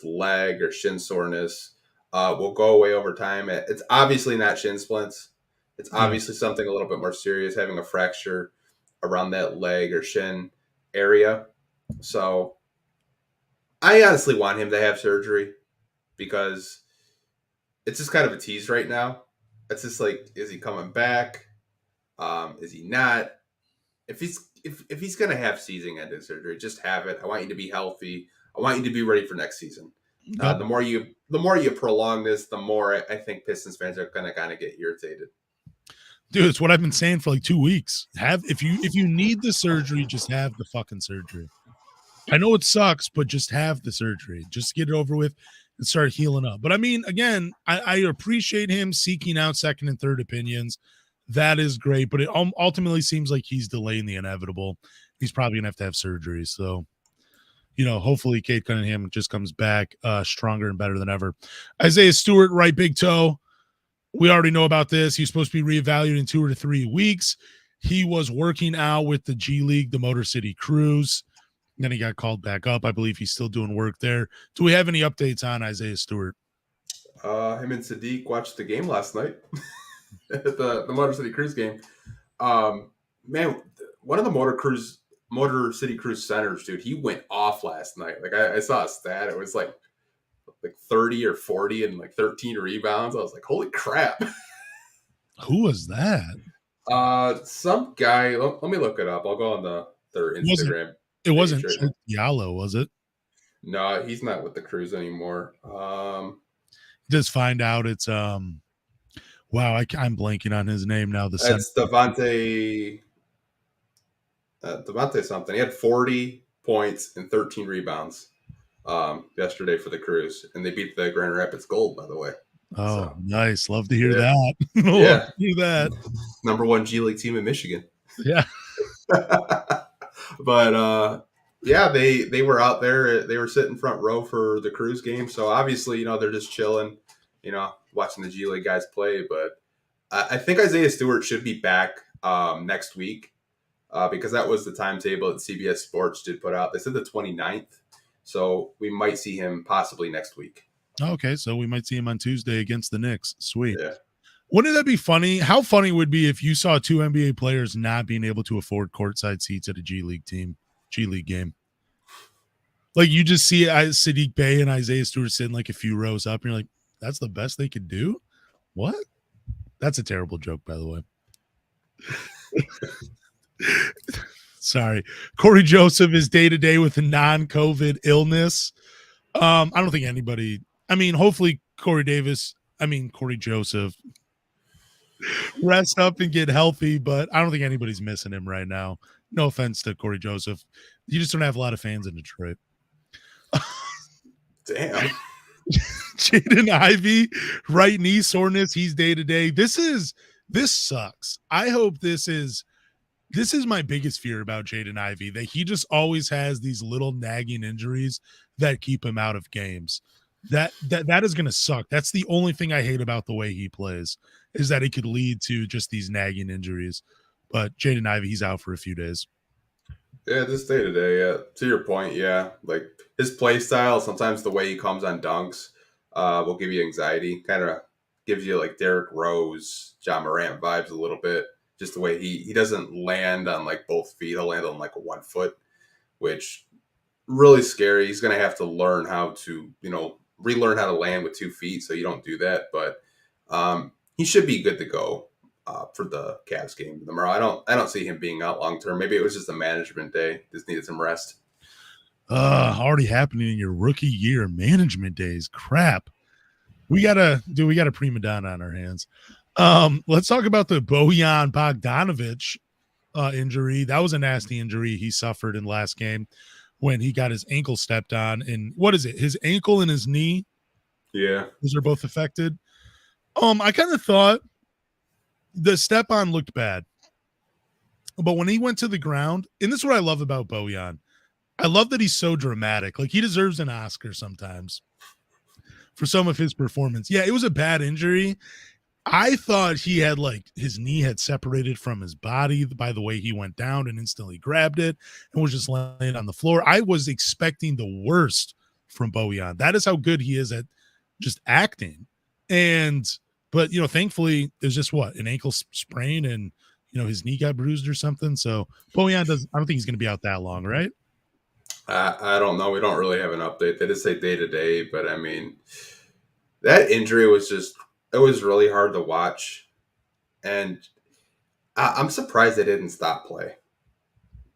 leg or shin soreness will go away over time. It's obviously not shin splints. It's obviously something a little bit more serious, having a fracture around that leg or shin area. So I honestly want him to have surgery because it's just kind of a tease right now. It's just like, is he coming back? Is he not? If he's gonna have season-ending surgery, just have it. I want you to be healthy. I want you to be ready for next season. Yep. The more you prolong this, the more I think Pistons fans are gonna kind of get irritated. Dude, it's what I've been saying for like 2 weeks. If you need the surgery, just have the fucking surgery. I know it sucks, but just have the surgery. Just get it over with and start healing up. But I mean, again, I appreciate him seeking out second and third opinions. That is great, but it ultimately seems like he's delaying the inevitable. He's probably going to have surgery. So, hopefully Cade Cunningham just comes back stronger and better than ever. Isaiah Stewart, right big toe. We already know about this. He's supposed to be reevaluated in 2 or 3 weeks. He was working out with the G League, the Motor City Cruise. Then he got called back up. I believe he's still doing work there. Do we have any updates on Isaiah Stewart? Him and Sadiq watched the game last night. the Motor City Cruise game. Man, one of the Motor City Cruise centers, dude, he went off last night. Like I saw a stat. It was like 30 or 40 and like 13 rebounds. I was like, holy crap. Who was that? Some guy. Let me look it up. I'll go on their Instagram. It wasn't Yalo, was it? No, he's not with the Cruise anymore. Just find out it's wow, I'm blanking on his name now. That's Devontae something. He had 40 points and 13 rebounds yesterday for the Cruise, and they beat the Grand Rapids Gold, by the way. Oh, nice. Love to hear that. Yeah. Love to hear that. Number 1 G League team in Michigan. Yeah. But yeah, they were out there. They were sitting front row for the Cruise game. So obviously, they're just chilling, watching the G League guys play. But I think Isaiah Stewart should be back next week because that was the timetable that CBS Sports did put out. They said the 29th. So we might see him possibly next week. Okay, so we might see him on Tuesday against the Knicks. Sweet. Yeah. Wouldn't that be funny? How funny would it be if you saw 2 NBA players not being able to afford courtside seats at a G League game? Like you just see Saddiq Bey and Isaiah Stewart sitting like a few rows up, and you're like, that's the best they could do? What? That's a terrible joke, by the way. Sorry. Corey Joseph is day-to-day with a non-COVID illness. I don't think anybody – hopefully Corey Joseph – rest up and get healthy, but I don't think anybody's missing him right now. No offense to Corey Joseph. You just don't have a lot of fans in Detroit. Damn. Jaden Ivey, right knee soreness. He's day to day. This sucks. I hope this is my biggest fear about Jaden Ivey, that he just always has these little nagging injuries that keep him out of games. That is going to suck. That's the only thing I hate about the way he plays, is that it could lead to just these nagging injuries. But Jaden Ivey, he's out for a few days. Yeah, just day to day. Yeah, to your point, yeah, like his play style. Sometimes the way he comes on dunks, will give you anxiety. Kind of gives you like Derrick Rose, John Morant vibes a little bit. Just the way he doesn't land on like both feet. He'll land on like 1 foot, which really scary. He's gonna have to learn how to relearn how to land with 2 feet, so you don't do that. But he should be good to go for the Cavs game tomorrow. I don't see him being out long term. Maybe it was just a management day. Just needed some rest. Already happening in your rookie year, management days. Crap. We got a prima donna on our hands. Let's talk about the Bojan Bogdanovic injury. That was a nasty injury he suffered in last game when he got his ankle stepped on. And what is it? His ankle and his knee. Yeah. Those are both affected. I kind of thought the step on looked bad. But when he went to the ground, and this is what I love about Bojan. I love that he's so dramatic. Like, he deserves an Oscar sometimes for some of his performance. Yeah, it was a bad injury. I thought he had, like, his knee had separated from his body by the way he went down and instantly grabbed it and was just laying on the floor. I was expecting the worst from Bojan. That is how good he is at just acting. But, thankfully, there's just an ankle sprain and, his knee got bruised or something. So Bojan I don't think he's going to be out that long, right? I don't know. We don't really have an update. They just say day to day, but I mean, that injury was it was really hard to watch. And I'm surprised they didn't stop play,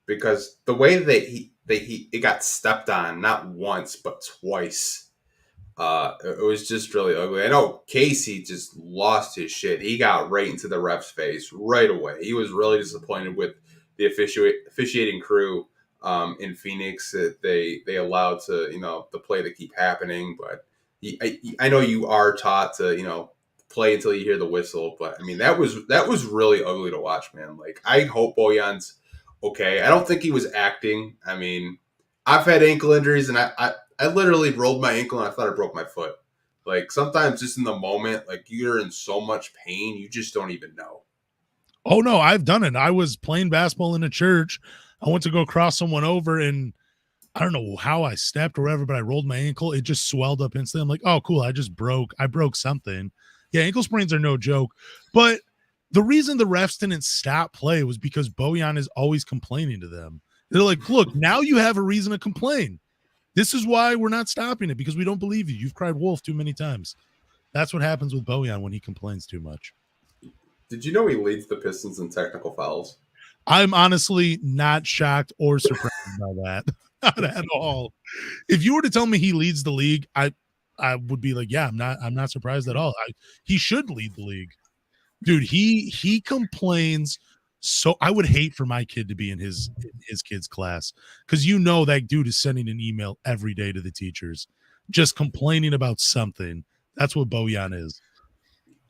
because the way that it got stepped on, not once, but twice. It was just really ugly. I know Casey just lost his shit. He got right into the ref's face right away. He was really disappointed with the officiating crew in Phoenix, that they allowed the play to keep happening. But I know you are taught to play until you hear the whistle. But I mean, that was really ugly to watch, man. Like, I hope Bojan's okay. I don't think he was acting. I mean, I've had ankle injuries, and I literally rolled my ankle and I thought I broke my foot. Like, sometimes just in the moment, like, you're in so much pain, you just don't even know. Oh, no, I've done it. I was playing basketball in a church. I went to go cross someone over, and I don't know how I stepped or whatever, but I rolled my ankle. It just swelled up instantly. I'm like, oh, cool. I broke something. Yeah, ankle sprains are no joke. But the reason the refs didn't stop play was because Bojan is always complaining to them. They're like, look, now you have a reason to complain. This is why we're not stopping it, because we don't believe you. You've cried wolf too many times. That's what happens with Bojan when he complains too much. Did you know he leads the Pistons in technical fouls? I'm honestly not shocked or surprised by that. Not at all. If you were to tell me he leads the league, I would be like, yeah, I'm not surprised at all. He should lead the league. Dude, he complains. So I would hate for my kid to be in his kid's class, because that dude is sending an email every day to the teachers, just complaining about something. That's what Bojan is.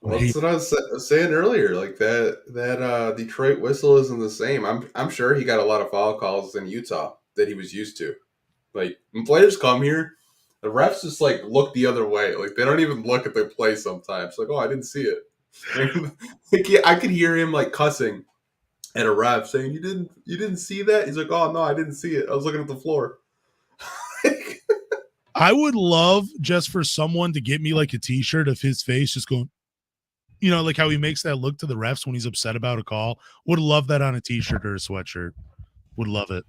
Well, that's what I was saying earlier. Like, that Detroit whistle isn't the same. I'm sure he got a lot of foul calls in Utah that he was used to. Like, when players come here, the refs just like look the other way. Like, they don't even look at the play sometimes. Like, oh, I didn't see it. Like, I could hear him like cussing at a ref saying, you didn't see that? He's like, oh no, I didn't see it. I was looking at the floor. I would love just for someone to get me like a t-shirt of his face just going, like how he makes that look to the refs when he's upset about a call. Would love that on a t-shirt or a sweatshirt. Would love it.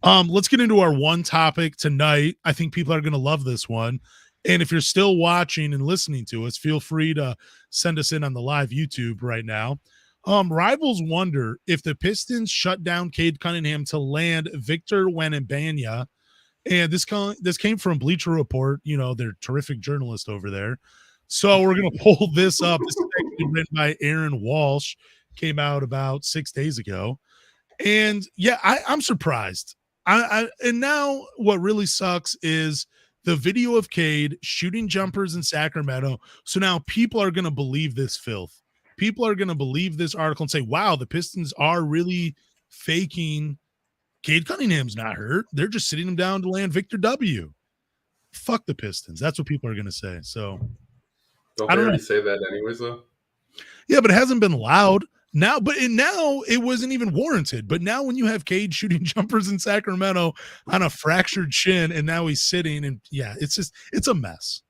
Let's get into our one topic tonight. I think people are going to love this one. And if you're still watching and listening to us, feel free to send us in on the live YouTube right now. Rivals wonder if the Pistons shut down Cade Cunningham to land Victor Wembanyama. And this came from Bleacher Report, they're terrific journalists over there. So we're going to pull this up. This is actually written by Aaron Walsh, came out about 6 days ago. And yeah, I'm surprised. And now what really sucks is the video of Cade shooting jumpers in Sacramento. So now people are going to believe this filth. People are going to believe this article and say, wow, the Pistons are really faking Cade Cunningham's not hurt. They're just sitting him down to land Victor W. Fuck the Pistons. That's what people are going to say. So don't they already say that anyways, though? Yeah, but it hasn't been loud. Now, now it wasn't even warranted. But now when you have Cade shooting jumpers in Sacramento on a fractured shin, and now he's sitting, and yeah, it's a mess.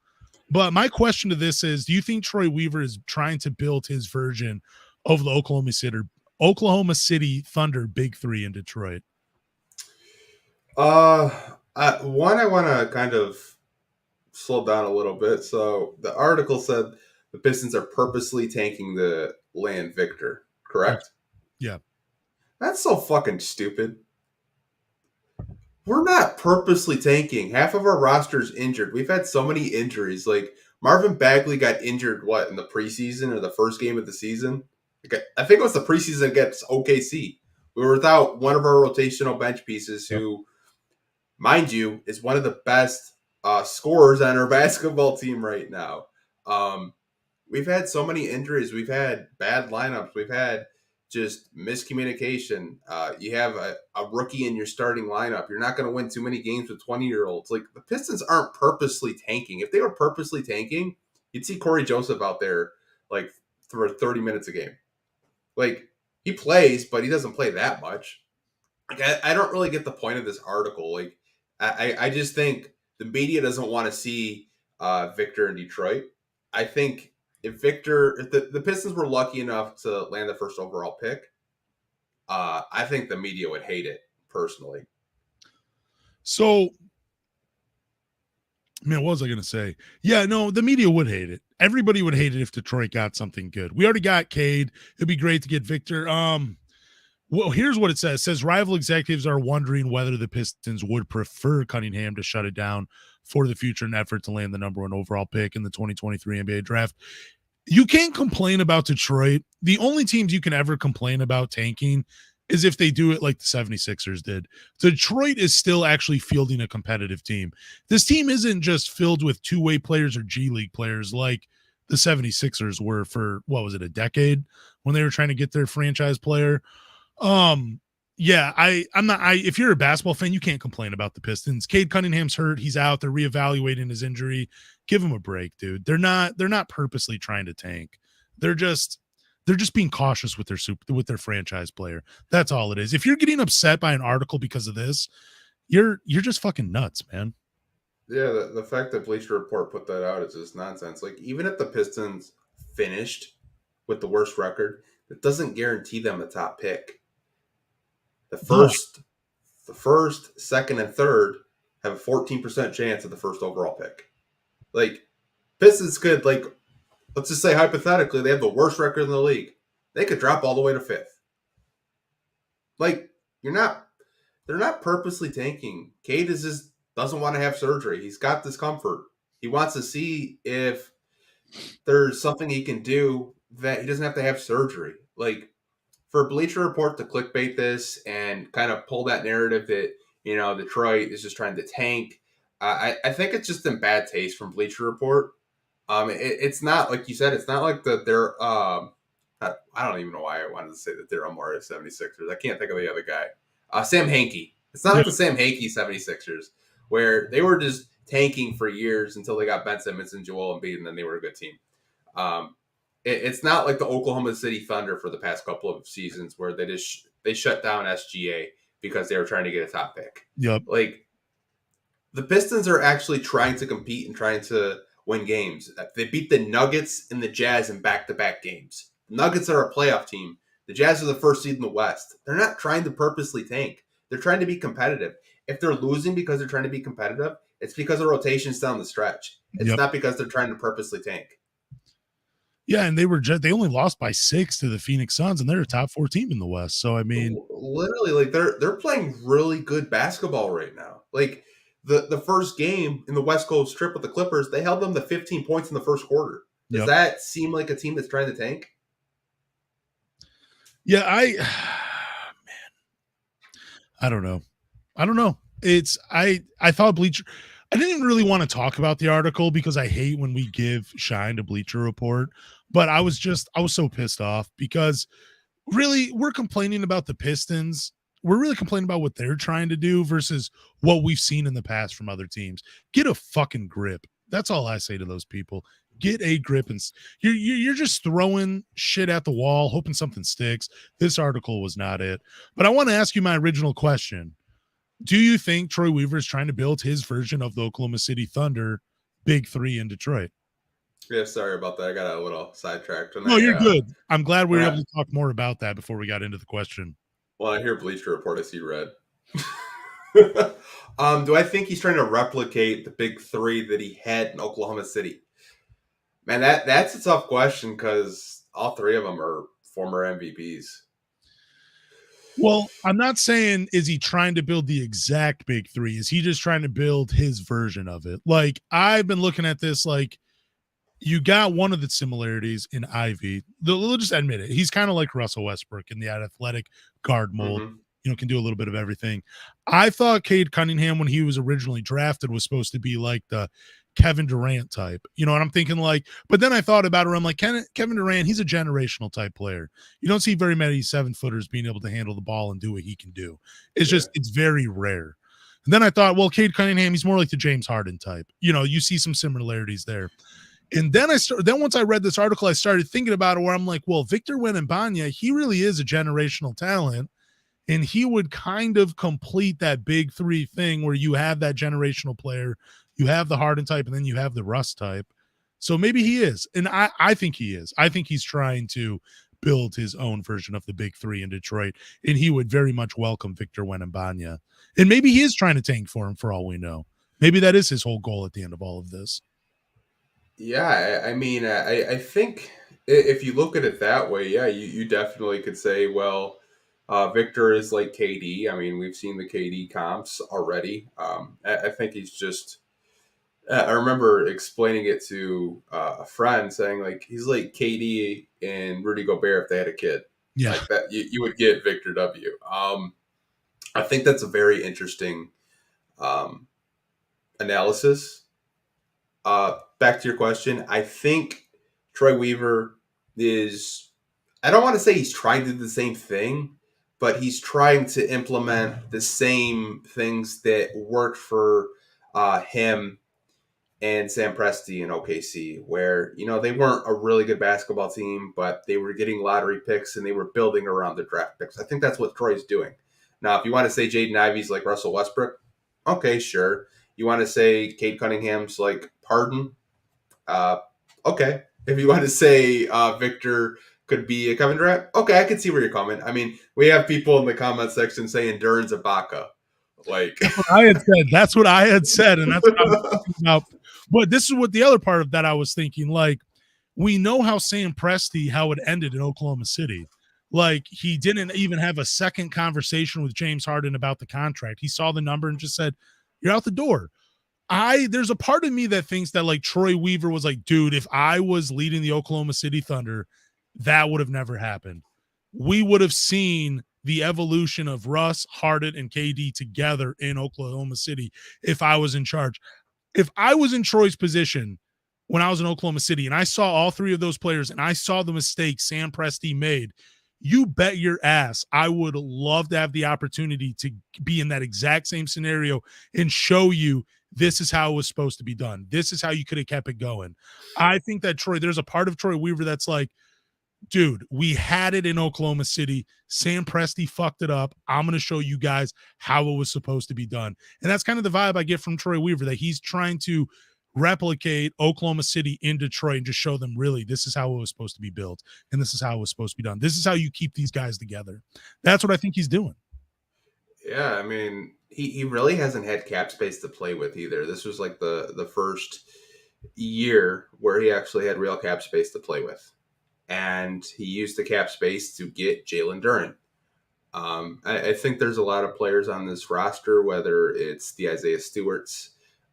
But my question to this is, do you think Troy Weaver is trying to build his version of the Oklahoma City Thunder Big Three in Detroit? I want to kind of slow down a little bit. So the article said the Pistons are purposely tanking the land Victor, correct? Yeah. That's so fucking stupid. We're not purposely tanking. Half of our roster's injured. We've had so many injuries. Like Marvin Bagley got injured, in the preseason or the first game of the season? I think it was the preseason against OKC. We were without one of our rotational bench pieces who, mind you, is one of the best scorers on our basketball team right now. We've had so many injuries. We've had bad lineups. We've had just miscommunication. You have a rookie in your starting lineup. You're not going to win too many games with 20-year-olds. Like, the Pistons aren't purposely tanking. If they were purposely tanking, you'd see Corey Joseph out there like for 30 minutes a game. Like, he plays, but he doesn't play that much. Like, I don't really get the point of this article. Like, I just think the media doesn't want to see Victor in Detroit. I think if the Pistons were lucky enough to land the first overall pick, I think the media would hate it personally. So, man, what was I going to say? Yeah, no, the media would hate it. Everybody would hate it if Detroit got something good. We already got Cade. It'd be great to get Victor. Well, here's what it says. It says rival executives are wondering whether the Pistons would prefer Cunningham to shut it down for the future in effort to land the number 1 overall pick in the 2023 NBA draft. You can't complain about Detroit. The only teams you can ever complain about tanking is if they do it like the 76ers did. Detroit is still actually fielding a competitive team. This team isn't just filled with two-way players or G League players like the 76ers were for, a decade when they were trying to get their franchise player. Yeah, if you're a basketball fan, you can't complain about the Pistons. Cade Cunningham's hurt. He's out. They're reevaluating his injury. Give him a break, dude. They're not purposely trying to tank. They're just being cautious with their franchise player. That's all it is. If you're getting upset by an article because of this, you're just fucking nuts, man. Yeah, the fact that Bleacher Report put that out is just nonsense. Like, even if the Pistons finished with the worst record, it doesn't guarantee them a top pick. The first, second, and third have a 14% chance of the first overall pick. Like, Pistons could, let's just say hypothetically, they have the worst record in the league. They could drop all the way to 5th. Like, they're not purposely tanking. Cade doesn't want to have surgery. He's got discomfort. He wants to see if there's something he can do that he doesn't have to have surgery. Like, for Bleacher Report to clickbait this and kind of pull that narrative that, Detroit is just trying to tank, I think it's just in bad taste from Bleacher Report. It's not, like you said, it's not like they're I don't even know why I wanted to say that they're Omar 76ers. I can't think of the other guy. Sam Hinkie. It's not like the Sam Hinkie 76ers where they were just tanking for years until they got Ben Simmons and Joel Embiid, and then they were a good team. It's not like the Oklahoma City Thunder for the past couple of seasons where they shut down SGA because they were trying to get a top pick. Yep. Like, the Pistons are actually trying to compete and trying to win games. They beat the Nuggets and the Jazz in back-to-back games. The Nuggets are a playoff team. The Jazz are the first seed in the West. They're not trying to purposely tank. They're trying to be competitive. If they're losing because they're trying to be competitive, it's because of rotations down the stretch. It's not because they're trying to purposely tank. Yeah, and they only lost by 6 to the Phoenix Suns, and they're a top 4 team in the West. So I mean, literally, like they're playing really good basketball right now. Like the first game in the West Coast trip with the Clippers, they held them to 15 points in the first quarter. Does that seem like a team that's trying to tank? Yeah, I don't know. I thought Bleacher. I didn't really want to talk about the article because I hate when we give shine to Bleacher Report, but I was so pissed off because really we're complaining about the Pistons. We're really complaining about what they're trying to do versus what we've seen in the past from other teams. Get a fucking grip. That's all I say to those people. Get a grip, and you're just throwing shit at the wall, hoping something sticks. This article was not it. But I want to ask you my original question. Do you think Troy Weaver is trying to build his version of the Oklahoma City Thunder Big Three in Detroit? Yeah, sorry about that. I got a little sidetracked No, you're good. I'm glad we were able to talk more about that before we got into the question. Well, I hear Bleacher Report. I see red. Do I think he's trying to replicate the Big Three that he had in Oklahoma City? Man, that's a tough question because all three of them are former MVPs. Well, I'm not saying is he trying to build the exact Big Three. Is he just trying to build his version of it? Like, I've been looking at this like, you got one of the similarities in Ivy. We'll just admit it. He's kind of like Russell Westbrook in the athletic guard mold. Mm-hmm. Can do a little bit of everything. I thought Cade Cunningham, when he was originally drafted, was supposed to be like the Kevin Durant type. And I'm thinking like, but then I thought about it. I'm like, Kevin Durant, he's a generational type player. You don't see very many 7-footers being able to handle the ball and do what he can do. It's very rare. And then I thought, well, Cade Cunningham, he's more like the James Harden type. You see some similarities there. And then once I read this article, I started thinking about it where I'm like, well, Victor Wembanyama, he really is a generational talent. And he would kind of complete that Big Three thing where you have that generational player, you have the Harden type, and then you have the Russ type. So maybe he is. And I think he is. I think he's trying to build his own version of the Big Three in Detroit. And he would very much welcome Victor Wembanyama. And maybe he is trying to tank for him for all we know. Maybe that is his whole goal at the end of all of this. Yeah, I mean, I think if you look at it that way, yeah, you definitely could say, well, Victor is like KD. I mean, we've seen the KD comps already. I think he's just. I remember explaining it to a friend, saying like he's like KD and Rudy Gobert if they had a kid. Yeah, like that you would get Victor W. I think that's a very interesting analysis. Back to your question, I think Troy Weaver is. I don't want to say he's trying to do the same thing, but he's trying to implement the same things that worked for him and Sam Presti in OKC, where, they weren't a really good basketball team, but they were getting lottery picks and they were building around the draft picks. I think that's what Troy's doing. Now, if you want to say Jaden Ivey's like Russell Westbrook, okay, sure. You want to say Cade Cunningham's like Harden? Okay. If you want to say Victor could be a Kevin Durant, okay, I can see where you're coming. I mean, we have people in the comment section saying Duran's a Baca. Like that's what I had said, and that's what I'm thinking about. But this is what the other part of that I was thinking. Like, we know how Sam Presti, how it ended in Oklahoma City. Like, he didn't even have a second conversation with James Harden about the contract. He saw the number and just said, "You're out the door." There's a part of me that thinks that like Troy Weaver was like, dude, if I was leading the Oklahoma City Thunder, that would have never happened. We would have seen the evolution of Russ, Harden, and KD together in Oklahoma City if I was in charge. If I was in Troy's position when I was in Oklahoma City and I saw all three of those players and I saw the mistakes Sam Presti made, you bet your ass I would love to have the opportunity to be in that exact same scenario and show you this is how it was supposed to be done. This is how you could have kept it going. I think that there's a part of Troy Weaver that's like, dude, we had it in Oklahoma City. Sam Presti fucked it up. I'm going to show you guys how it was supposed to be done. And that's kind of the vibe I get from Troy Weaver, that he's trying to replicate Oklahoma City in Detroit and just show them, really, this is how it was supposed to be built. And this is how it was supposed to be done. This is how you keep these guys together. That's what I think he's doing. Yeah, I mean, he really hasn't had cap space to play with either. This was like the first year where he actually had real cap space to play with. And he used the cap space to get Jalen Duren. I think there's a lot of players on this roster, whether it's the Isaiah Stewarts,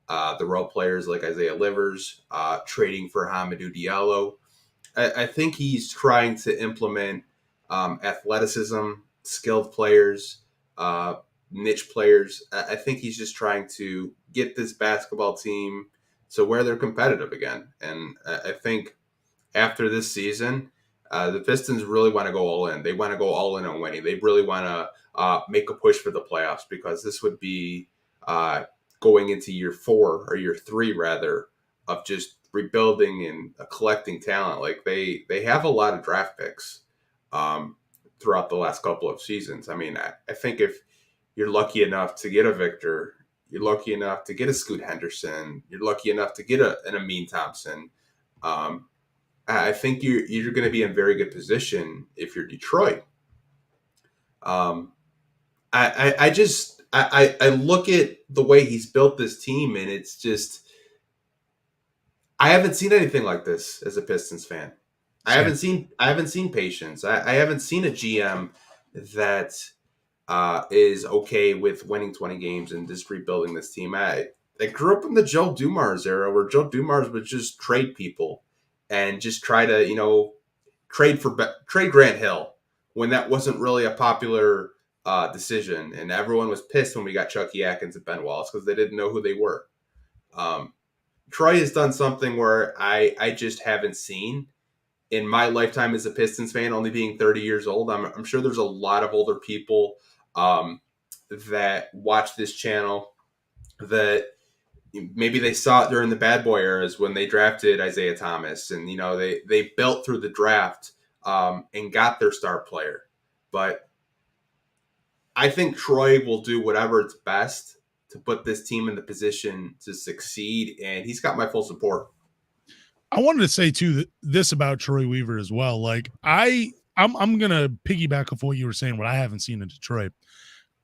the role players like Isaiah Livers, trading for Hamidou Diallo. I think he's trying to implement athleticism, skilled players, niche players. I think he's just trying to get this basketball team to where they're competitive again. And I think after this season, the Pistons really want to go all in. They want to go all in on winning. They really want to make a push for the playoffs, because this would be going into year 4 or year 3 rather of just rebuilding and collecting talent. Like they have a lot of draft picks throughout the last couple of seasons. I mean, I think if you're lucky enough to get a Victor, you're lucky enough to get a Scoot Henderson, you're lucky enough to get an Amin Thompson. I think you're going to be in very good position if you're Detroit. I look at the way he's built this team, and it's just I haven't seen anything like this as a Pistons fan. I haven't seen patience. I haven't seen a GM that is okay with winning 20 games and just rebuilding this team. I grew up in the Joe Dumars era where Joe Dumars would just trade people and just try to trade Grant Hill when that wasn't really a popular decision, and everyone was pissed when we got Chucky Atkins and Ben Wallace because they didn't know who they were. Troy has done something where I just haven't seen in my lifetime as a Pistons fan, only being 30 years old. I'm sure there's a lot of older people that watch this channel that maybe they saw it during the bad boy eras when they drafted Isaiah Thomas, and they built through the draft and got their star player. But I think Troy will do whatever it's best to put this team in the position to succeed, and he's got my full support. I wanted to say too this about Troy Weaver as well. Like I'm gonna piggyback off what you were saying. What I haven't seen in Detroit,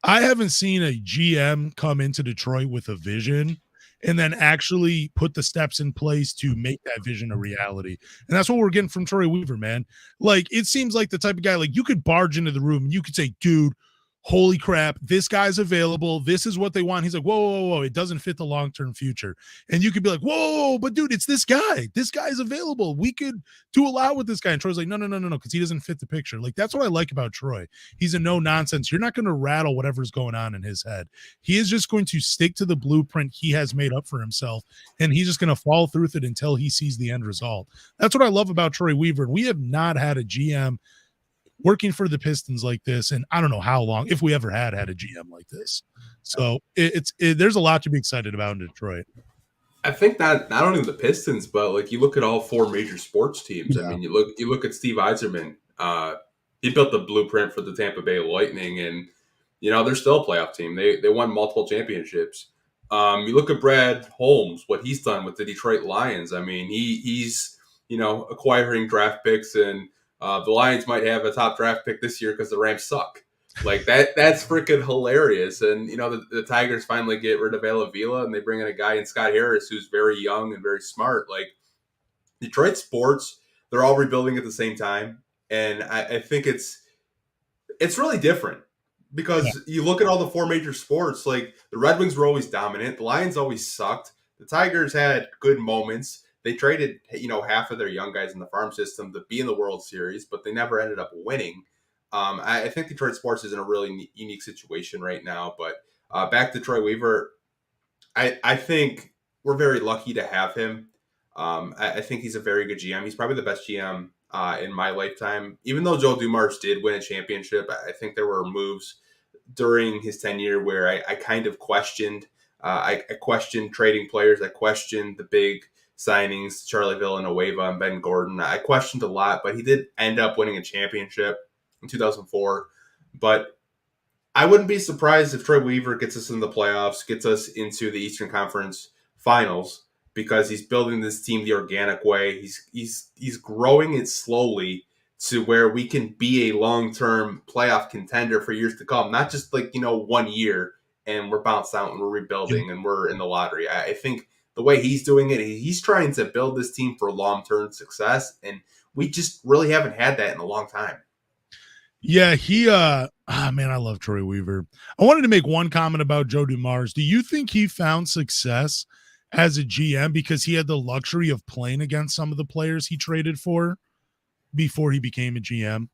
I haven't seen a GM come into Detroit with a vision and then actually put the steps in place to make that vision a reality. And that's what we're getting from Troy Weaver, man. Like it seems like the type of guy like you could barge into the room and you could say, dude, holy crap, this guy's available. This is what they want. He's like, whoa, it doesn't fit the long-term future. And you could be like, whoa, but dude, it's this guy. This guy's available. We could do a lot with this guy. And Troy's like, no, because he doesn't fit the picture. Like, that's what I like about Troy. He's a no-nonsense. You're not going to rattle whatever's going on in his head. He is just going to stick to the blueprint he has made up for himself, and he's just going to follow through with it until he sees the end result. That's what I love about Troy Weaver. And we have not had a GM working for the Pistons like this, and I don't know how long, if we ever had a GM like this. So there's a lot to be excited about in Detroit. I think not only the Pistons, but like you look at all four major sports teams. Yeah. I mean, you look at Steve Yzerman. He built the blueprint for the Tampa Bay Lightning, and they're still a playoff team. They won multiple championships. You look at Brad Holmes, what he's done with the Detroit Lions. I mean, he's acquiring draft picks, and the Lions might have a top draft pick this year because the Rams suck. Like that's freaking hilarious. And the Tigers finally get rid of Avila and they bring in a guy in Scott Harris who's very young and very smart. Like Detroit sports, they're all rebuilding at the same time, and I think it's really different because you look at all the four major sports. Like the Red Wings were always dominant, the Lions always sucked, the Tigers had good moments. They traded, half of their young guys in the farm system to be in the World Series, but they never ended up winning. I think Detroit sports is in a really unique situation right now. But back to Troy Weaver, I think we're very lucky to have him. I think he's a very good GM. He's probably the best GM in my lifetime. Even though Joe Dumars did win a championship, I think there were moves during his tenure where I kind of questioned. I questioned trading players. I questioned the big signings, Charlie Villanueva and Ben Gordon. I questioned a lot, but he did end up winning a championship in 2004. But I wouldn't be surprised if Troy Weaver gets us in the playoffs, gets us into the Eastern Conference Finals, because he's building this team the organic way. He's growing it slowly to where we can be a long-term playoff contender for years to come, not just 1 year and we're bounced out and we're rebuilding and we're in the lottery. I think the way he's doing it, he's trying to build this team for long-term success, and we just really haven't had that in a long time. Yeah, man, I love Troy Weaver. I wanted to make one comment about Joe Dumars. Do you think he found success as a GM because he had the luxury of playing against some of the players he traded for before he became a GM?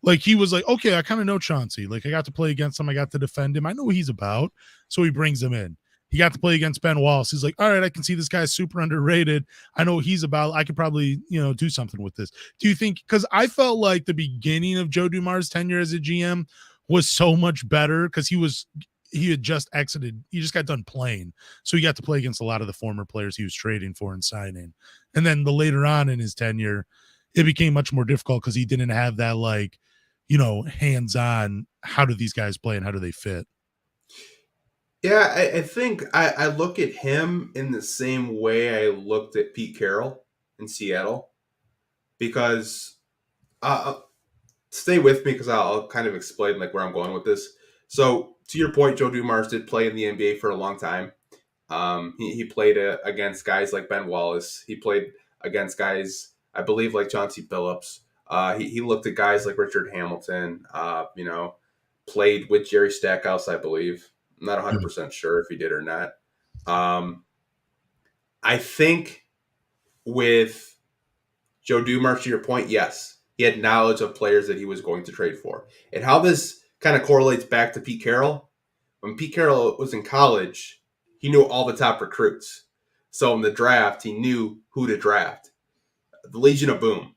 Like, he was like, okay, I kind of know Chauncey. Like, I got to play against him. I got to defend him. I know what he's about. So he brings him in. He got to play against Ben Wallace. He's like, all right, I can see this guy's super underrated. I know what he's about. I could probably, do something with this. Do you think, because I felt like the beginning of Joe Dumars' tenure as a GM was so much better because he was he had just exited. He just got done playing, so he got to play against a lot of the former players he was trading for and signing. And then the later on in his tenure, it became much more difficult because he didn't have that like, hands on. How do these guys play and how do they fit? Yeah, I think I look at him in the same way I looked at Pete Carroll in Seattle because stay with me because I'll kind of explain like where I'm going with this. So to your point, Joe Dumars did play in the NBA for a long time. He played against guys like Ben Wallace. He played against guys, I believe, like Chauncey Billups. He looked at guys like Richard Hamilton. Played with Jerry Stackhouse, I believe. I'm not 100% sure if he did or not. I think with Joe Dumars, to your point, yes, he had knowledge of players that he was going to trade for. And how this kind of correlates back to Pete Carroll, when Pete Carroll was in college, he knew all the top recruits. So in the draft, he knew who to draft. The Legion of Boom,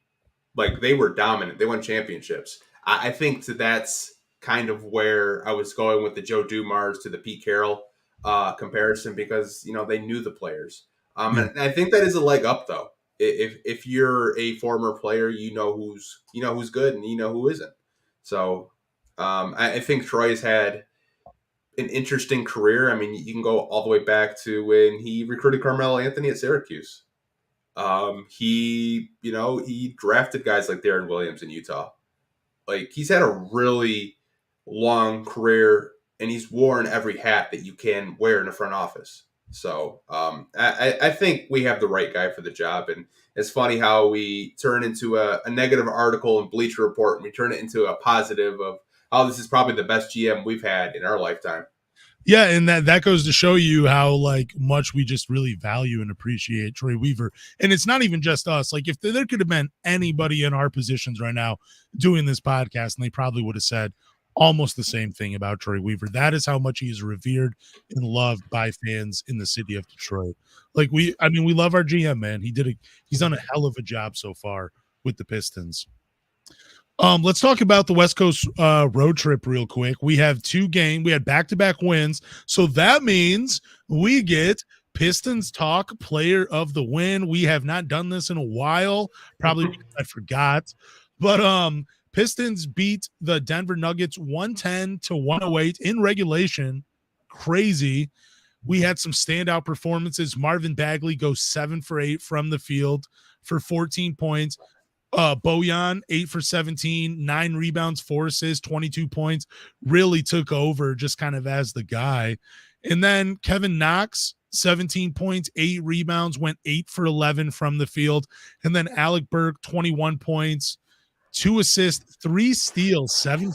like they were dominant. They won championships. I think that's kind of where I was going with the Joe Dumars to the Pete Carroll comparison because they knew the players. And I think that is a leg up though. If you're a former player, who's good and who isn't. So I think Troy's had an interesting career. I mean, you can go all the way back to when he recruited Carmelo Anthony at Syracuse. He drafted guys like Darren Williams in Utah. Like he's had a really long career, and he's worn every hat that you can wear in the front office. So I think we have the right guy for the job. And it's funny how we turn into a negative article in Bleacher Report, and we turn it into a positive of how this is probably the best GM we've had in our lifetime. Yeah, and that goes to show you how like much we just really value and appreciate Troy Weaver. And it's not even just us. Like if there could have been anybody in our positions right now doing this podcast, and they probably would have said almost the same thing about Troy Weaver. That is how much he is revered and loved by fans in the city of Detroit. Like we love our GM, man. He's done a hell of a job so far with the Pistons. Let's talk about the West Coast road trip real quick. We have we had back-to-back wins. So that means we get Pistons Talk Player of the Win. We have not done this in a while, probably because I forgot. But Pistons beat the Denver Nuggets 110-108 in regulation. Crazy. We had some standout performances. Marvin Bagley goes 7 for 8 from the field for 14 points. Bojan 8 for 17, 9 rebounds, 4 assists, 22 points, really took over just kind of as the guy. And then Kevin Knox 17 points, 8 rebounds, went 8 for 11 from the field. And then Alec Burke 21 points, 2 assists, 3 steals, 7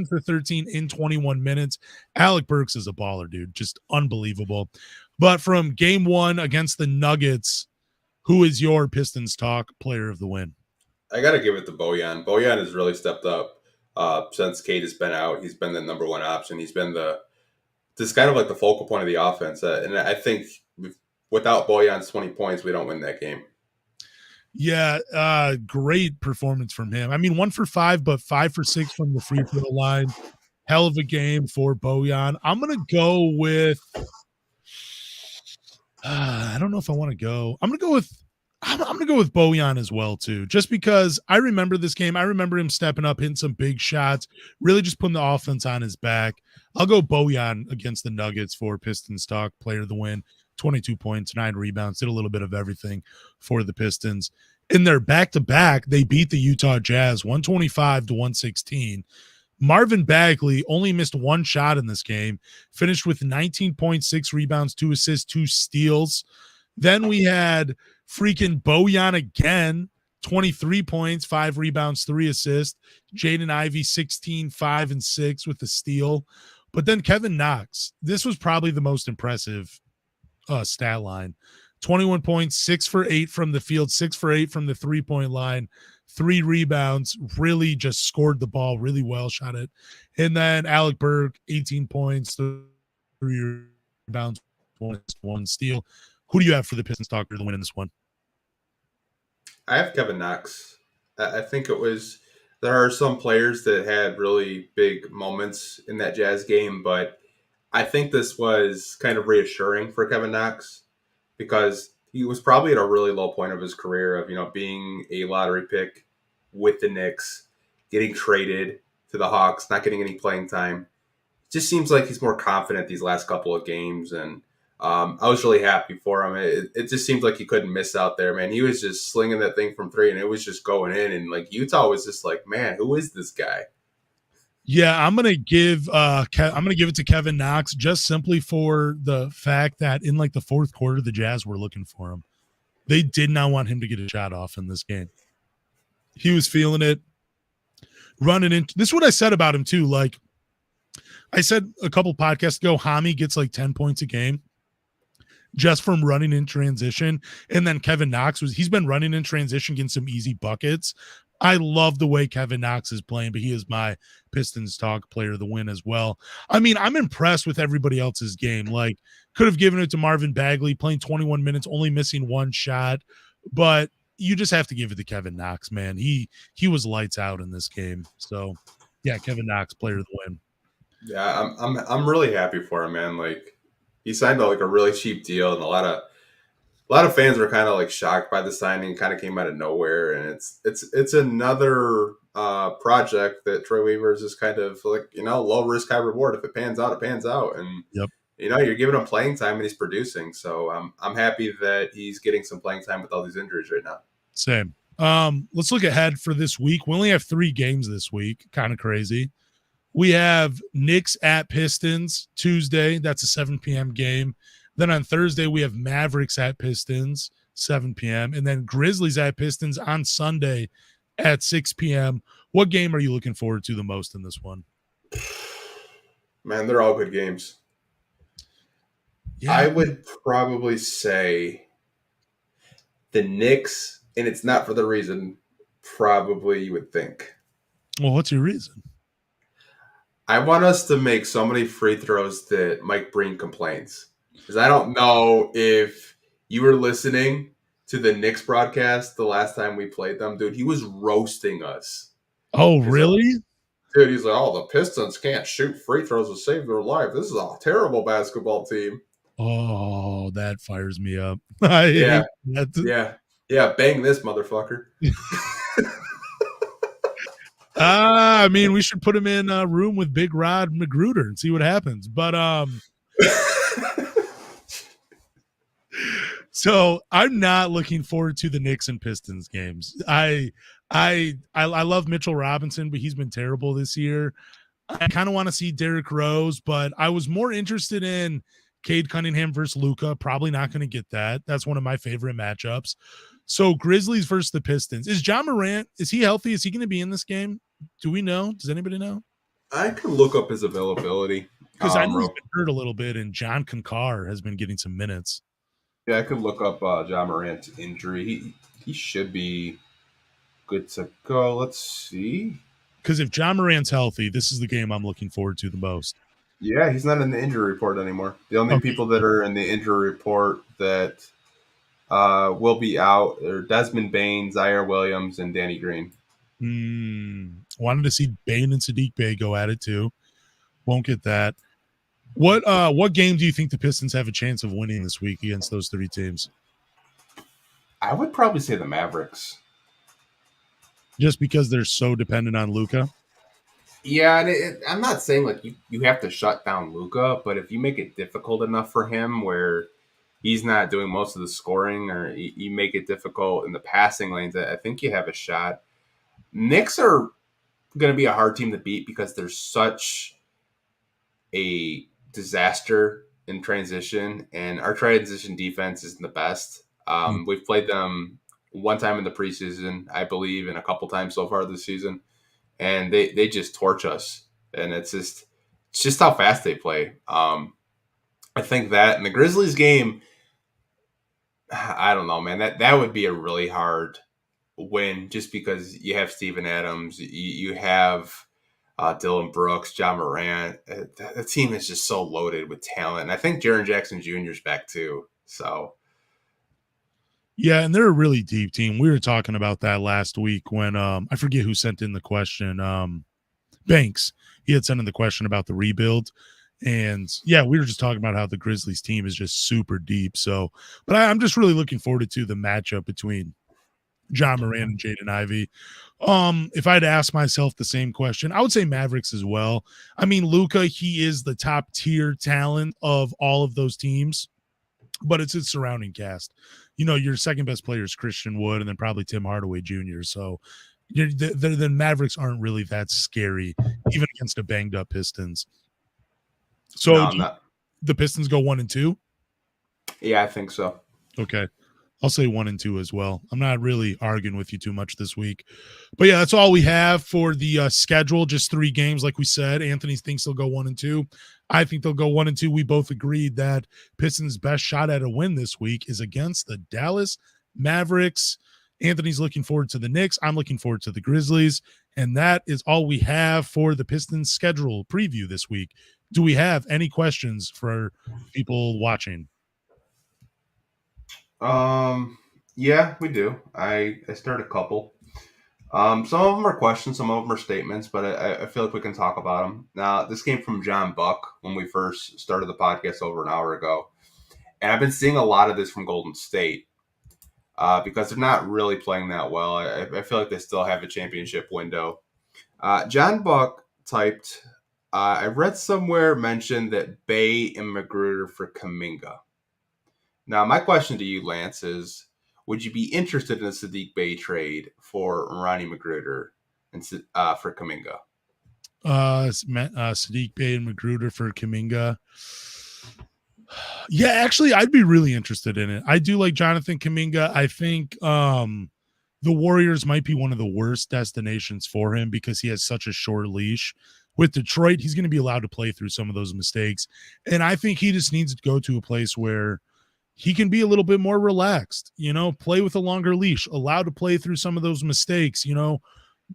for 13 in 21 minutes. Alec Burks is a baller, dude, just unbelievable. But from game 1 against the Nuggets, who is your Pistons Talk Player of the Win? I got to give it to Bojan. Bojan has really stepped up since Cade has been out. He's been the number one option. He's been this kind of like the focal point of the offense. And I think without Bojan's 20 points, we don't win that game. Yeah, great performance from him. I mean, 1 for 5, but 5 for 6 from the free throw line. Hell of a game for Bojan. I'm going to go with I don't know if I want to go. I'm going to go with Bojan as well, too, just because I remember this game. I remember him stepping up, hitting some big shots, really just putting the offense on his back. I'll go Bojan against the Nuggets for Pistons Talk Player of the Win. 22 points, 9 rebounds, did a little bit of everything for the Pistons. In their back-to-back, they beat the Utah Jazz 125-116. Marvin Bagley only missed 1 shot in this game, finished with 19.6 rebounds, 2 assists, 2 steals. Then we had freaking Bojan again, 23 points, 5 rebounds, 3 assists. Jaden Ivey, 16, 5, and 6 with the steal. But then Kevin Knox, this was probably the most impressive stat line. 21 points, 6 for 8 from the field, 6 for 8 from the 3-point line, 3 rebounds, really just scored the ball really well, shot it. And then Alec Burke, 18 points, 3 rebounds, 1 steal. Who do you have for the Pistons Talk to win in this one? I have Kevin Knox. I think there are some players that had really big moments in that Jazz game, but I think this was kind of reassuring for Kevin Knox because he was probably at a really low point of his career of, being a lottery pick with the Knicks, getting traded to the Hawks, not getting any playing time. It just seems like he's more confident these last couple of games. And I was really happy for him. It just seems like he couldn't miss out there, man. He was just slinging that thing from three and it was just going in. And like Utah was just like, man, who is this guy? Yeah, I'm gonna give it to Kevin Knox just simply for the fact that in like the fourth quarter, the Jazz were looking for him. They did not want him to get a shot off in this game. He was feeling it, running in. This is what I said about him too. Like I said a couple podcasts ago, Hami gets like 10 points a game just from running in transition. And then Kevin Knox he's been running in transition, getting some easy buckets. I love the way Kevin Knox is playing, but he is my Pistons Talk player of the win as well. I mean, I'm impressed with everybody else's game. Like, could have given it to Marvin Bagley, playing 21 minutes, only missing one shot, but you just have to give it to Kevin Knox, man. He was lights out in this game. So, yeah, Kevin Knox, player of the win. Yeah, I'm really happy for him, man. Like, he signed like a really cheap deal, and a lot of fans were kind of like shocked by the signing. Kind of came out of nowhere, and it's another project that Troy Weaver's is kind of like low risk, high reward. If it pans out, it pans out, and yep. You're giving him playing time and he's producing. So I'm happy that he's getting some playing time with all these injuries right now. Same. Let's look ahead for this week. We only have 3 games this week. Kind of crazy. We have Knicks at Pistons Tuesday. That's a 7 p.m. game. Then on Thursday, we have Mavericks at Pistons, 7 p.m. And then Grizzlies at Pistons on Sunday at 6 p.m. What game are you looking forward to the most in this one? Man, they're all good games. Yeah. I would probably say the Knicks, and it's not for the reason probably you would think. Well, what's your reason? I want us to make so many free throws that Mike Breen complains. Because I don't know if you were listening to the Knicks broadcast the last time we played them, dude. He was roasting us. Oh, really? Dude, he's like, the Pistons can't shoot free throws to save their life. This is a terrible basketball team. Oh, that fires me up. Yeah. Bang this motherfucker. I mean, we should put him in a room with Big Rod Magruder and see what happens. But so I'm not looking forward to the Knicks and Pistons games. I love Mitchell Robinson, but he's been terrible this year. I kind of want to see Derrick Rose, but I was more interested in Cade Cunningham versus Luka. Probably not going to get that. That's one of my favorite matchups. So Grizzlies versus the Pistons. Is John Morant, is he healthy? Is he going to be in this game? Do we know? Does anybody know? I can look up his availability. Because I know he's been hurt a little bit, and John Concar has been getting some minutes. Yeah, I could look up John Morant's injury. He should be good to go. Let's see. Because if John Morant's healthy, this is the game I'm looking forward to the most. Yeah, he's not in the injury report anymore. The only people that are in the injury report that will be out are Desmond Bane, Zaire Williams, and Danny Green. Wanted to see Bane and Saddiq Bey go at it too. Won't get that. What game do you think the Pistons have a chance of winning this week against those 3 teams? I would probably say the Mavericks. Just because they're so dependent on Luka? Yeah, and I'm not saying like you have to shut down Luka, but if you make it difficult enough for him where he's not doing most of the scoring or you make it difficult in the passing lanes, I think you have a shot. Knicks are going to be a hard team to beat because there's such a disaster in transition, and our transition defense isn't the best. We've played them one time in the preseason, I believe, and a couple times so far this season, and they just torch us. And it's just how fast they play. I think that in the Grizzlies game, I don't know, man. That would be a really hard win just because you have Steven Adams, you have Dylan Brooks, John Morant. The team is just so loaded with talent. And I think Jaren Jackson Jr. is back too. So, yeah, and they're a really deep team. We were talking about that last week when I forget who sent in the question. Banks. He had sent in the question about the rebuild. And yeah, we were just talking about how the Grizzlies team is just super deep. So, but I'm just really looking forward to the matchup between John Moran and Jaden Ivey. If I had to ask myself the same question, I would say Mavericks as well. I mean, Luka, he is the top tier talent of all of those teams, but it's its surrounding cast. You know, your second best player is Christian Wood, and then probably Tim Hardaway Jr. So the Mavericks aren't really that scary, even against a banged up Pistons. So No, the Pistons go 1-2? Yeah, I think so. Okay. I'll say 1-2 as well. I'm not really arguing with you too much this week. But yeah, that's all we have for the schedule. Just 3 games, like we said. Anthony thinks they'll go 1-2. I think they'll go 1-2. We both agreed that Pistons' best shot at a win this week is against the Dallas Mavericks. Anthony's looking forward to the Knicks. I'm looking forward to the Grizzlies. And that is all we have for the Pistons schedule preview this week. Do we have any questions for people watching? Yeah, we do. I started a couple. Some of them are questions, some of them are statements, but I feel like we can talk about them. Now, this came from John Buck when we first started the podcast over an hour ago. And I've been seeing a lot of this from Golden State because they're not really playing that well. I feel like they still have a championship window. John Buck typed, I read somewhere mentioned that Bey and Magruder for Kuminga. Now, my question to you, Lance, is would you be interested in a Saddiq Bey trade for Ronnie Magruder and for Kuminga? Saddiq Bey and Magruder for Kuminga. Yeah, actually, I'd be really interested in it. I do like Jonathan Kuminga. I think the Warriors might be one of the worst destinations for him because he has such a short leash. With Detroit, he's going to be allowed to play through some of those mistakes. And I think he just needs to go to a place where he can be a little bit more relaxed, you know, play with a longer leash, allowed to play through some of those mistakes, you know,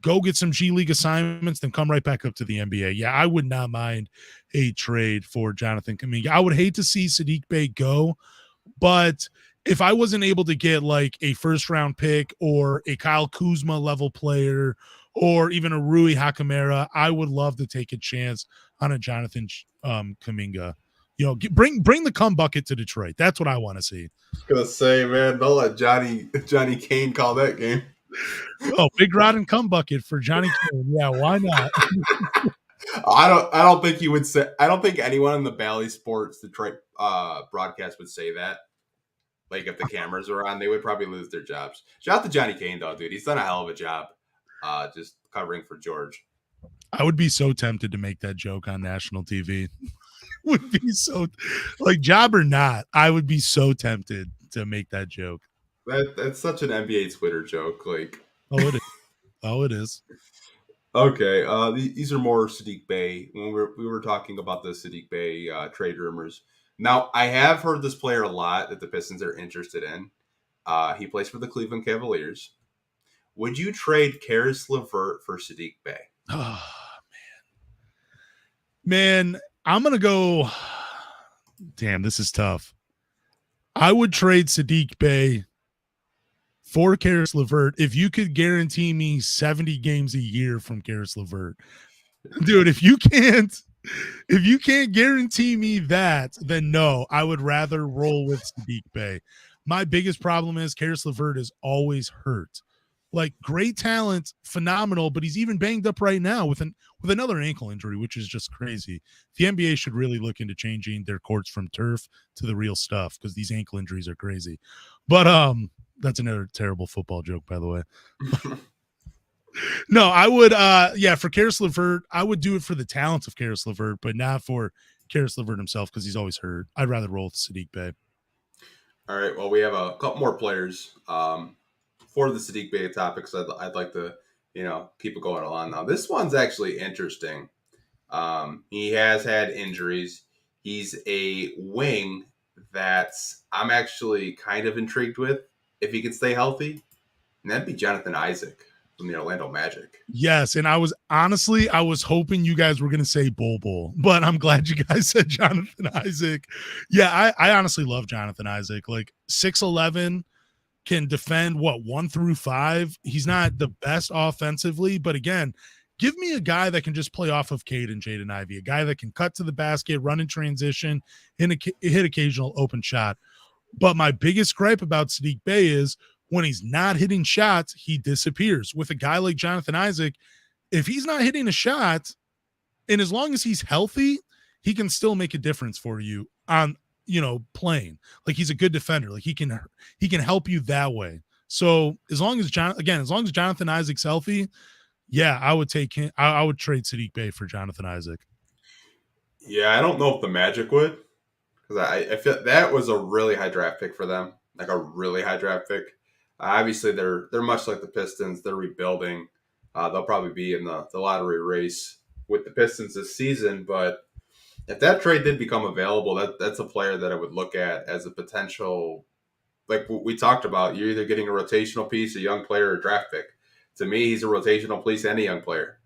go get some G League assignments, then come right back up to the NBA. Yeah, I would not mind a trade for Jonathan Kuminga. I would hate to see Saddiq Bey go, but if I wasn't able to get like a first-round pick or a Kyle Kuzma level player or even a Rui Hachimura, I would love to take a chance on a Jonathan Kuminga. You know, bring the cum bucket to Detroit. That's what I want to see. I was gonna say, man, don't let Johnny Kane call that game. Oh, big rod and cum bucket for Johnny Kane. Yeah, why not? I don't think he would say. I don't think anyone in the Bally Sports Detroit broadcast would say that. Like if the cameras were on, they would probably lose their jobs. Shout out to Johnny Kane though, dude. He's done a hell of a job, just covering for George. I would be so tempted to make that joke on national TV. Would be so, like, job or not, I would be so tempted to make that joke. That's such an NBA Twitter joke. Like, it is. Okay, these are more Saddiq Bey. When we were talking about the Saddiq Bey trade rumors. Now, I have heard this player a lot that the Pistons are interested in. He plays for the Cleveland Cavaliers. Would you trade Caris LeVert for Saddiq Bey? Oh, man, I'm going to go. Damn, this is tough. I would trade Saddiq Bey for Caris LeVert if you could guarantee me 70 games a year from Caris LeVert. Dude, if you can't guarantee me that, then no, I would rather roll with Saddiq Bey. My biggest problem is Caris LeVert is always hurt. Like, great talent, phenomenal, but he's even banged up right now with another ankle injury, which is just crazy. The NBA should really look into changing their courts from turf to the real stuff because these ankle injuries are crazy. But that's another terrible football joke, by the way. No, I would for Caris LeVert, I would do it for the talents of Caris LeVert, but not for Caris LeVert himself because he's always hurt. I'd rather roll with Saddiq Bey. All right, well, we have a couple more players for the Saddiq Bey topics. I'd like to, keep it going along now. This one's actually interesting. He has had injuries. He's a wing that I'm actually kind of intrigued with if he can stay healthy, and that'd be Jonathan Isaac from the Orlando Magic. Yes, and I was hoping you guys were going to say Bol, but I'm glad you guys said Jonathan Isaac. Yeah, I honestly love Jonathan Isaac. Like 6'11", can defend 1 through 5. He's not the best offensively, but again, Give me a guy that can just play off of Cade and Jaden Ivey, a guy that can cut to the basket, run in transition, hit occasional open shot. But my biggest gripe about Saddiq Bey is when he's not hitting shots, he disappears. With a guy like Jonathan Isaac, if he's not hitting a shot, and as long as he's healthy, he can still make a difference for you on, playing. Like, he's a good defender. Like, he can help you that way. So as long as Jonathan Isaac's healthy, yeah, I would take him. I would trade Saddiq Bey for Jonathan Isaac. Yeah, I don't know if the Magic would, because I feel that was a really high draft pick for them, like a really high draft pick. Obviously, they're much like the Pistons. They're rebuilding. They'll probably be in the lottery race with the Pistons this season. But if that trade did become available, that's a player that I would look at as a potential. Like we talked about, you're either getting a rotational piece, a young player, or a draft pick. To me, he's a rotational piece and a young player.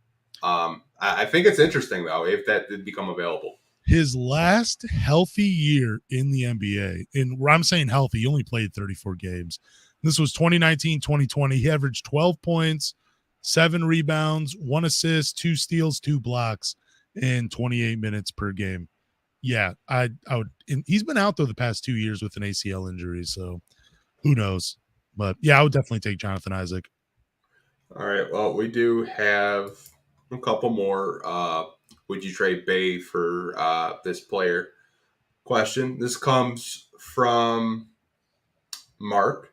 I think it's interesting, though, if that did become available. His last healthy year in the NBA, and I'm saying healthy, he only played 34 games. This was 2019-2020. He averaged 12 points, 7 rebounds, 1 assist, 2 steals, 2 blocks in 28 minutes per game. Yeah, I would. He's been out, though, the past 2 years with an ACL injury, so who knows? But, yeah, I would definitely take Jonathan Isaac. All right, well, we do have a couple more. Would you trade Bey for this player? Question. This comes from Mark,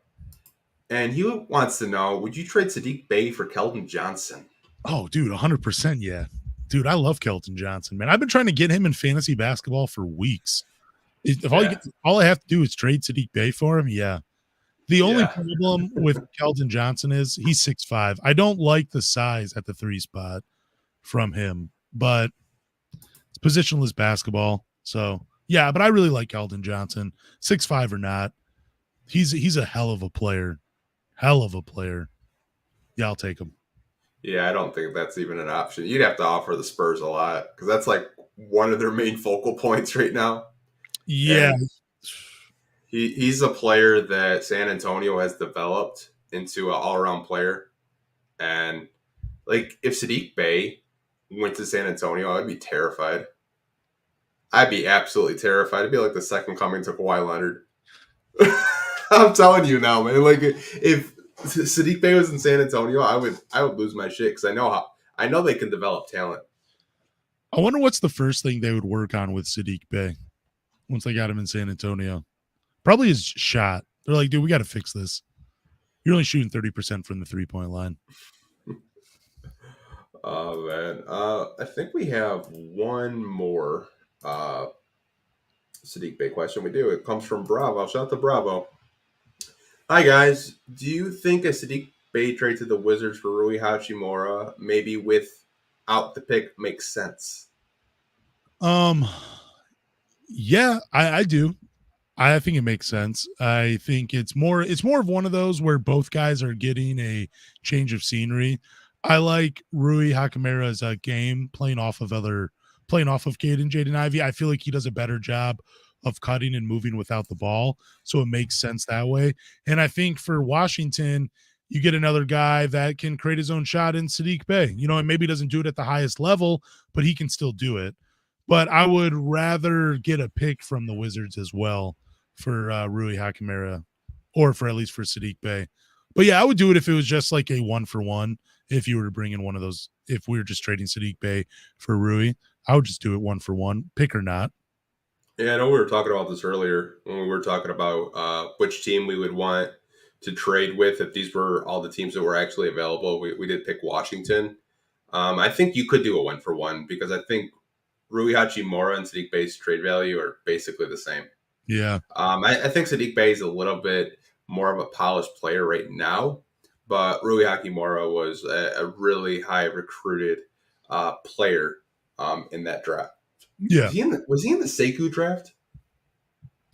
and he wants to know, would you trade Saddiq Bey for Keldon Johnson? Oh, dude, 100%, yeah. Dude, I love Keldon Johnson, man. I've been trying to get him in fantasy basketball for weeks. If all I have to do is trade Saddiq Bey for him, yeah. The only problem with Keldon Johnson is he's 6'5". I don't like the size at the 3 spot from him, but it's positionless basketball. So, yeah, but I really like Keldon Johnson, 6'5" or not. He's a hell of a player. Hell of a player. Yeah, I'll take him. Yeah, I don't think that's even an option. You'd have to offer the Spurs a lot because that's like one of their main focal points right now. Yeah. And he's a player that San Antonio has developed into an all-around player. And, like, if Saddiq Bey went to San Antonio, I'd be terrified. I'd be absolutely terrified. It'd be like the second coming to Kawhi Leonard. I'm telling you now, man. Like, if Saddiq Bey was in San Antonio, I would lose my shit because I know they can develop talent. I wonder what's the first thing they would work on with Saddiq Bey once they got him in San Antonio. Probably his shot. They're like, dude, we got to fix this. You're only shooting 30% from the 3-point line. Oh, man. I think we have one more Saddiq Bey question. We do. It comes from Bravo. Shout out to Bravo. Hi, guys. Do you think a Saddiq Bey trade to the Wizards for Rui Hachimura, maybe without the pick, makes sense? Yeah, I do. I think it makes sense. I think it's more of one of those where both guys are getting a change of scenery. I like Rui Hachimura's game playing off of Cade and Jaden Ivey. I feel like he does a better job of cutting and moving without the ball, so it makes sense that way. And I think for Washington, you get another guy that can create his own shot in Saddiq Bey. And maybe doesn't do it at the highest level, but he can still do it. But I would rather get a pick from the Wizards as well for Rui Hachimura, or for at least for Saddiq Bey. But yeah, I would do it if it was just like a 1-for-1. If you were to bring in one of those, if we were just trading Saddiq Bey for Rui, I would just do it 1-for-1, pick or not. Yeah, I know we were talking about this earlier when we were talking about which team we would want to trade with if these were all the teams that were actually available. We did pick Washington. I think you could do a 1-for-1 because I think Rui Hachimura and Saddiq Bey's trade value are basically the same. Yeah. I think Saddiq Bey is a little bit more of a polished player right now, but Rui Hachimura was a really high recruited player in that draft. Yeah. Was he in the Sekou draft?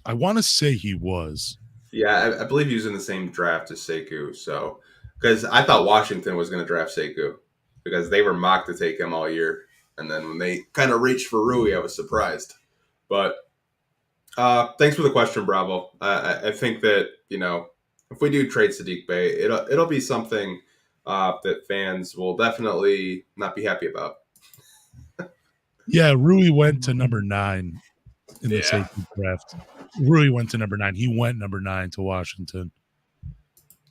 I want to say he was. Yeah, I believe he was in the same draft as Sekou. So, because I thought Washington was going to draft Sekou because they were mocked to take him all year. And then when they kind of reached for Rui, I was surprised. But thanks for the question, Bravo. I think that, if we do trade Saddiq Bey, it'll be something that fans will definitely not be happy about. Yeah, Rui went to number 9 in the Yeah. safety draft. Rui went to number 9. He went number 9 to Washington.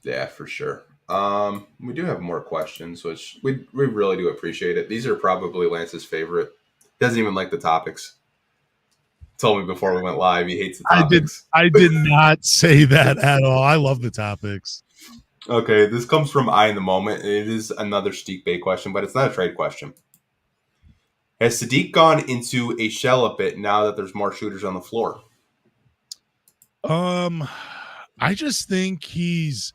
Yeah, for sure. We do have more questions, which we really do appreciate it. These are probably Lance's favorite. Doesn't even like the topics. Told me before we went live he hates the topics. I did not say that at all. I love the topics. Okay, this comes from I in the moment, and it is another Saddiq Bey question, but it's not a trade question. Has Sadiq gone into a shell a bit now that there's more shooters on the floor? I just think he's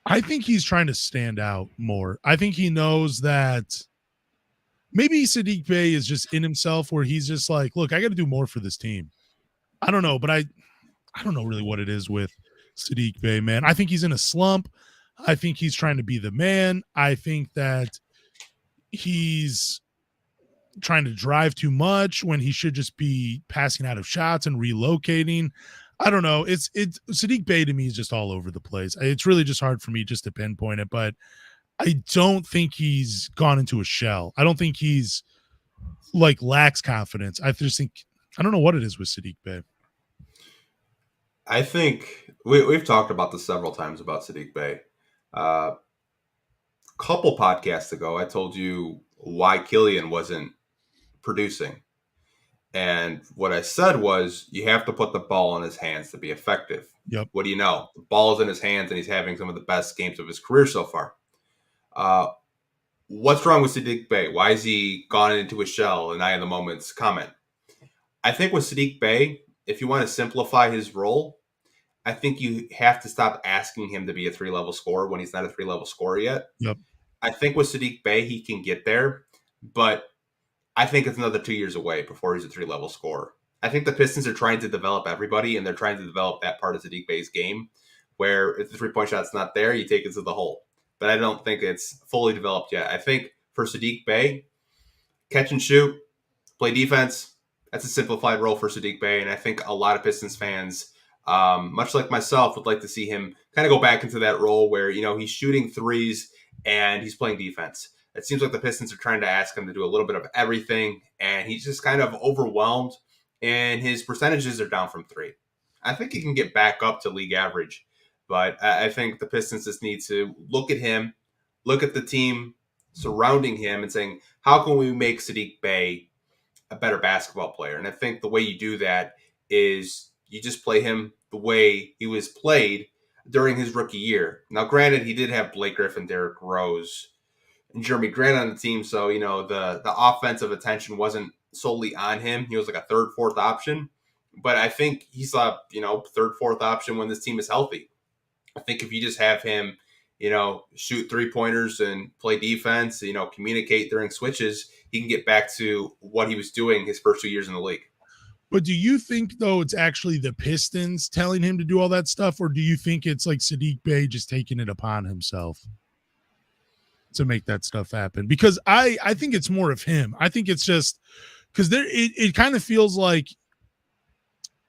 trying to stand out more. I think he knows that maybe Saddiq Bey is just in himself where he's just like, look, I got to do more for this team. I don't know, but I don't know really what it is with Saddiq Bey, man. I think he's in a slump. I think he's trying to be the man. I think that he's trying to drive too much when he should just be passing out of shots and relocating. I don't know. It's Saddiq Bey to me is just all over the place. It's really just hard for me just to pinpoint it, but I don't think he's gone into a shell. I don't think he's like lacks confidence. I just think I don't know what it is with Saddiq Bey. I think we've talked about this several times about Saddiq Bey. Couple podcasts ago, I told you why Killian wasn't producing. And what I said was, you have to put the ball in his hands to be effective. Yep. What do you know? The ball is in his hands, and he's having some of the best games of his career so far. What's wrong with Saddiq Bey? Why has he gone into a shell? And I, in the moment's comment. I think with Saddiq Bey, if you want to simplify his role, I think you have to stop asking him to be a 3-level scorer when he's not a 3-level scorer yet. Yep. I think with Saddiq Bey, he can get there, but I think it's another 2 years away before he's a 3-level scorer. I think the Pistons are trying to develop everybody, and they're trying to develop that part of Saddiq Bey's game, where if the 3-point shot's not there, you take it to the hole. But I don't think it's fully developed yet. I think for Saddiq Bey, catch and shoot, play defense, that's a simplified role for Saddiq Bey, and I think a lot of Pistons fans, much like myself, would like to see him kind of go back into that role where, he's shooting threes and he's playing defense. It seems like the Pistons are trying to ask him to do a little bit of everything, and he's just kind of overwhelmed, and his percentages are down from 3. I think he can get back up to league average, but I think the Pistons just need to look at him, look at the team surrounding him, and saying, how can we make Saddiq Bey a better basketball player? And I think the way you do that is you just play him the way he was played during his rookie year. Now, granted, he did have Blake Griffin, Derrick Rose, and Jeremy Grant on the team, so the offensive attention wasn't solely on him. He was like a third, fourth option, but I think he's a third, fourth option when this team is healthy. I think if you just have him, shoot 3-pointers and play defense, communicate during switches, he can get back to what he was doing his first 2 years in the league. But do you think, though, it's actually the Pistons telling him to do all that stuff, or do you think it's like Saddiq Bey just taking it upon himself to make that stuff happen? Because I think it's more of him. I think it's just because it kind of feels like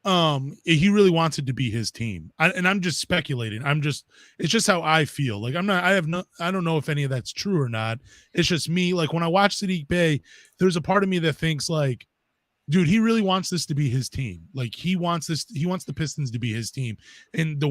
he really wants it to be his team. And I'm just speculating. It's just how I feel. Like I don't know if any of that's true or not. It's just me. Like when I watch Saddiq Bey, there's a part of me that thinks like, dude, he really wants this to be his team. Like he wants the Pistons to be his team. And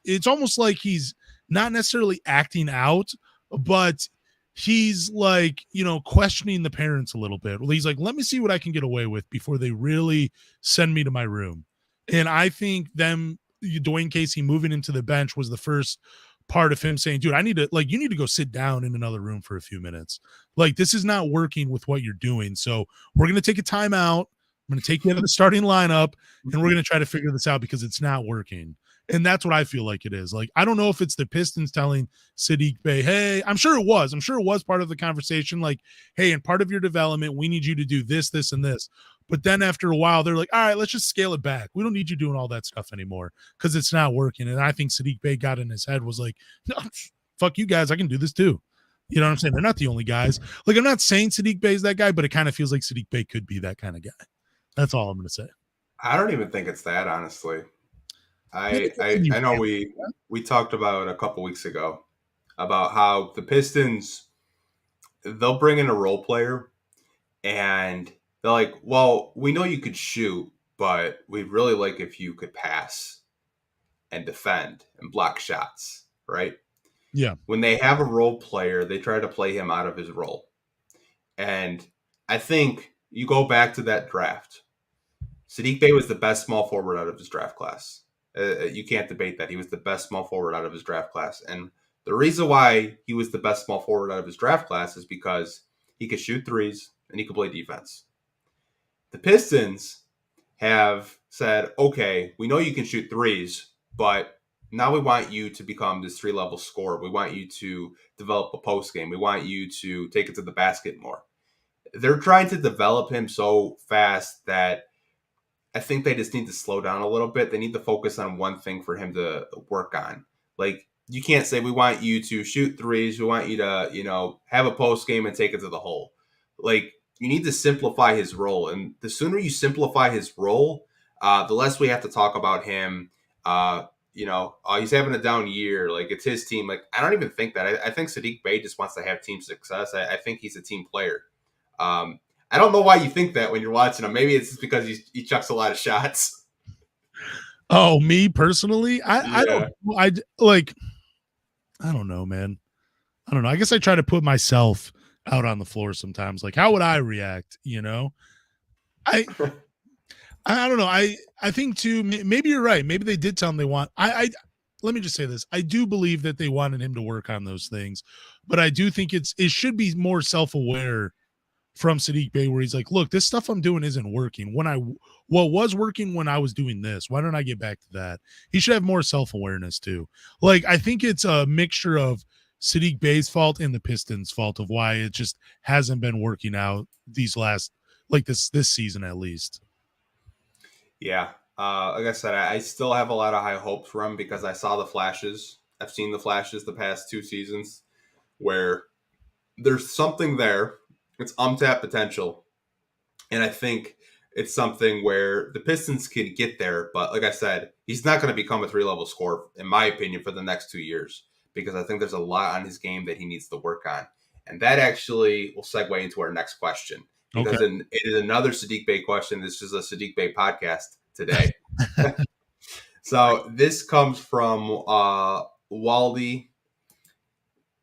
it's almost like he's not necessarily acting out, but he's like, questioning the parents a little bit. Well, he's like, let me see what I can get away with before they really send me to my room. And I think Dwayne Casey moving into the bench was the first part of him saying, dude, you need to go sit down in another room for a few minutes. Like, this is not working with what you're doing. So we're going to take a timeout. I'm going to take you out of the starting lineup, and we're going to try to figure this out because it's not working. And that's what I feel like it is. Like, I don't know if it's the Pistons telling Saddiq Bey, hey, I'm sure it was part of the conversation. Like, hey, in part of your development, we need you to do this, this, and this. But then after a while, they're like, all right, let's just scale it back. We don't need you doing all that stuff anymore because it's not working. And I think Saddiq Bey got in his head, was like, no, fuck you guys. I can do this too. You know what I'm saying? They're not the only guys. Like, I'm not saying Saddiq Bey's that guy, but it kind of feels like Saddiq Bey could be that kind of guy. That's all I'm going to say. I don't even think it's that, honestly. I know we talked about a couple weeks ago about how the Pistons, they'll bring in a role player and they're like, well, we know you could shoot, but we'd really like if you could pass and defend and block shots, right? Yeah. When they have a role player, they try to play him out of his role. And I think you go back to that draft. Saddiq Bey was the best small forward out of his draft class. You can't debate that. He was the best small forward out of his draft class. And the reason why he was the best small forward out of his draft class is because he could shoot threes and he could play defense. The Pistons have said, okay, we know you can shoot threes, but now we want you to become this 3-level scorer. We want you to develop a post game. We want you to take it to the basket more. They're trying to develop him so fast that I think they just need to slow down a little bit. They need to focus on one thing for him to work on. Like, you can't say we want you to shoot threes. We want you to, have a post game and take it to the hole. Like, you need to simplify his role. And the sooner you simplify his role, the less we have to talk about him. He's having a down year. Like, it's his team. Like, I don't even think that. I think Saddiq Bey just wants to have team success. I think he's a team player. I don't know why you think that when you're watching him. Maybe it's just because he chucks a lot of shots. Oh, me personally, I don't know, man. I don't know. I guess I try to put myself out on the floor sometimes. Like, how would I react? I don't know. I think too. Maybe you're right. Maybe they did tell him they want. Let me just say this. I do believe that they wanted him to work on those things, but I do think it should be more self-aware from Saddiq Bey, where he's like, look, this stuff I'm doing isn't working. What was working when I was doing this, why don't I get back to that? He should have more self-awareness too. Like, I think it's a mixture of Saddiq Bey's fault and the Pistons' fault of why it just hasn't been working out these last, like this season at least. Yeah. Like I said, I still have a lot of high hopes for him because I saw the flashes. I've seen the flashes the past 2 seasons where there's something there. It's untapped potential. And I think it's something where the Pistons can get there. But like I said, he's not going to become a 3-level scorer, in my opinion, for the next 2 years, because I think there's a lot on his game that he needs to work on. And that actually will segue into our next question, because it is another Saddiq Bey question. This is a Saddiq Bey podcast today. So this comes from Waldy.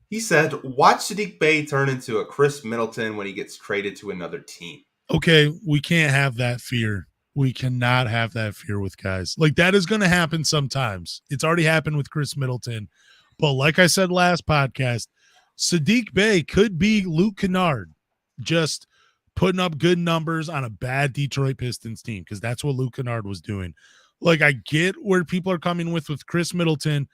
He said, watch Saddiq Bey turn into a Chris Middleton when he gets traded to another team. Okay, we can't have that fear. We cannot have that fear with guys. Like, that is going to happen sometimes. It's already happened with Chris Middleton. But like I said last podcast, Saddiq Bey could be Luke Kennard, just putting up good numbers on a bad Detroit Pistons team, because that's what Luke Kennard was doing. Like, I get where people are coming with Chris Middleton,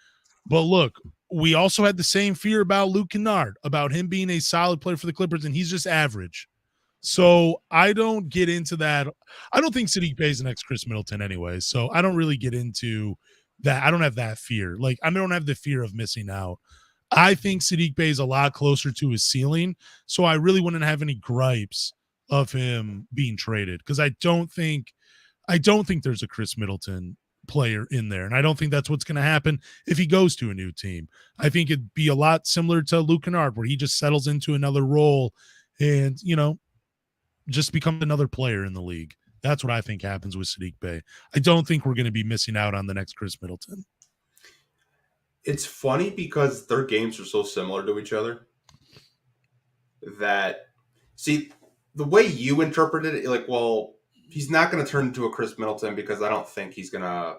but look, we also had the same fear about Luke Kennard, about him being a solid player for the Clippers, and he's just average. So I don't get into that. I don't think Saddiq Bey is the next Chris Middleton anyway, so I don't really get into that. I don't have that fear. Like, I don't have the fear of missing out. I think Saddiq Bey is a lot closer to his ceiling, so I really wouldn't have any gripes of him being traded, because I don't think there's a Chris Middleton player in there, and I don't think that's what's going to happen if he goes to a new team. I think it'd be a lot similar to Luke Kennard, where he just settles into another role and, just becomes another player in the league. That's what I think happens with Saddiq Bey. I don't think we're going to be missing out on the next Chris Middleton. It's funny because their games are so similar to each other that, see, the way you interpreted it, like, well, he's not going to turn into a Chris Middleton because I don't think he's going to,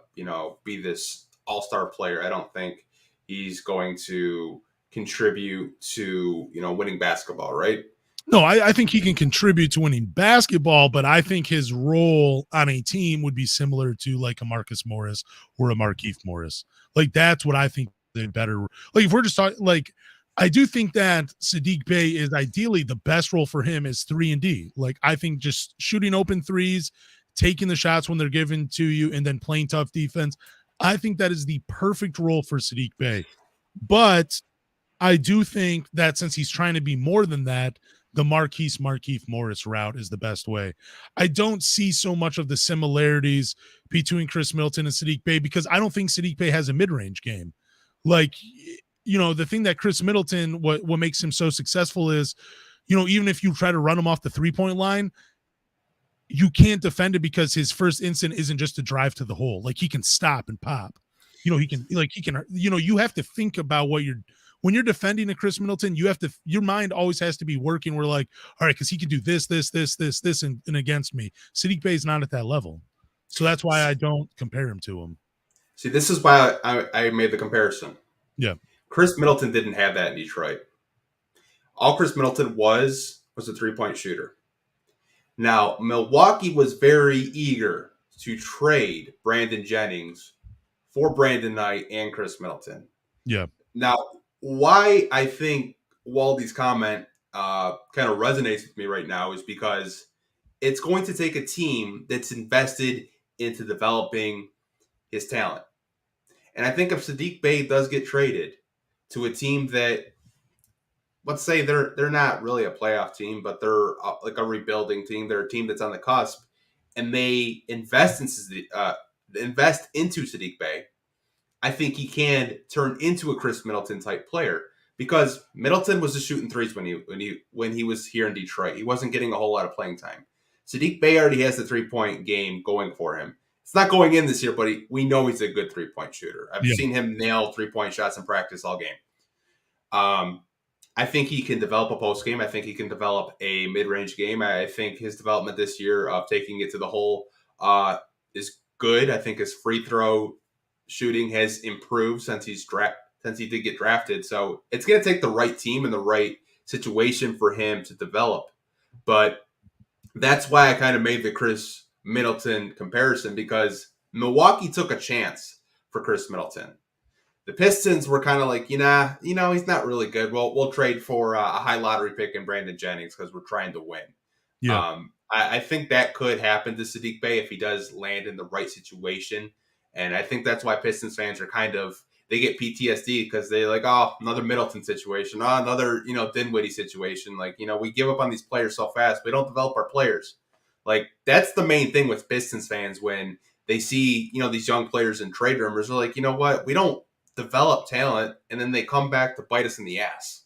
be this all-star player. I don't think he's going to contribute to, winning basketball, right? No, I think he can contribute to winning basketball, but I think his role on a team would be similar to like a Marcus Morris or a Markieff Morris. Like, that's what I think they're better. Like, if we're just talking, like, I do think that Saddiq Bey is ideally the best role for him is 3-and-D. Like, I think just shooting open threes, taking the shots when they're given to you, and then playing tough defense. I think that is the perfect role for Saddiq Bey. But I do think that since he's trying to be more than that, the Markieff Morris route is the best way. I don't see so much of the similarities between Chris Middleton and Saddiq Bey, because I don't think Saddiq Bey has a mid-range game. Like, the thing that Chris Middleton, what makes him so successful is, even if you try to run him off the 3-point line, you can't defend it because his first instinct isn't just to drive to the hole. Like, he can stop and pop. He can, you have to think about when you're defending a Chris Middleton, your mind always has to be working. We're like, all right, because he can do this, and against me. Saddiq Bey is not at that level. So that's why I don't compare him to him. See, this is why I made the comparison. Yeah. Chris Middleton didn't have that in Detroit. All Chris Middleton was a 3-point shooter. Now, Milwaukee was very eager to trade Brandon Jennings for Brandon Knight and Chris Middleton. Yeah. Now, why I think Waldy's comment kind of resonates with me right now is because it's going to take a team that's invested into developing his talent. And I think if Saddiq Bey does get traded to a team that, let's say they're not really a playoff team, but they're like a rebuilding team. They're a team that's on the cusp, and they invest into Saddiq Bey. I think he can turn into a Chris Middleton type player because Middleton was just shooting threes when he was here in Detroit. He wasn't getting a whole lot of playing time. Saddiq Bey already has the 3-point game going for him. It's not going in this year, but we know he's a good 3-point shooter. I've seen him nail 3-point shots in practice all game. I think he can develop a post game. I think he can develop a mid-range game. I think his development this year of taking it to the hole is good. I think his free throw shooting has improved since he did get drafted. So it's going to take the right team and the right situation for him to develop. But that's why I kind of made the Chris Middleton comparison, because Milwaukee took a chance for Chris Middleton. The Pistons were kind of like, he's not really good. Well, we'll trade for a high lottery pick in Brandon Jennings because we're trying to win. Yeah. I think that could happen to Saddiq Bey if he does land in the right situation. And I think that's why Pistons fans are they get PTSD because they're like, oh, another Middleton situation. Oh, another, Dinwiddie situation. Like, we give up on these players so fast. We don't develop our players. Like, that's the main thing with Pistons fans when they see, these young players in trade rumors. They're like, you know what? We don't develop talent, and then they come back to bite us in the ass.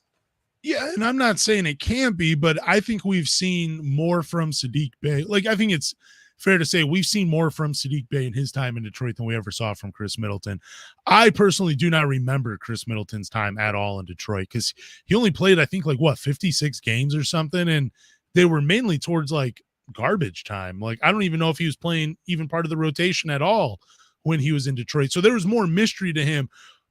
Yeah, and I'm not saying it can't be, but I think we've seen more from Saddiq Bey. Like, I think it's fair to say we've seen more from Saddiq Bey in his time in Detroit than we ever saw from Chris Middleton. I personally do not remember Chris Middleton's time at all in Detroit because he only played, I think, 56 games or something, and they were mainly towards, garbage time. Like, I don't even know if he was playing even part of the rotation at all when he was in Detroit. So there was more mystery to him.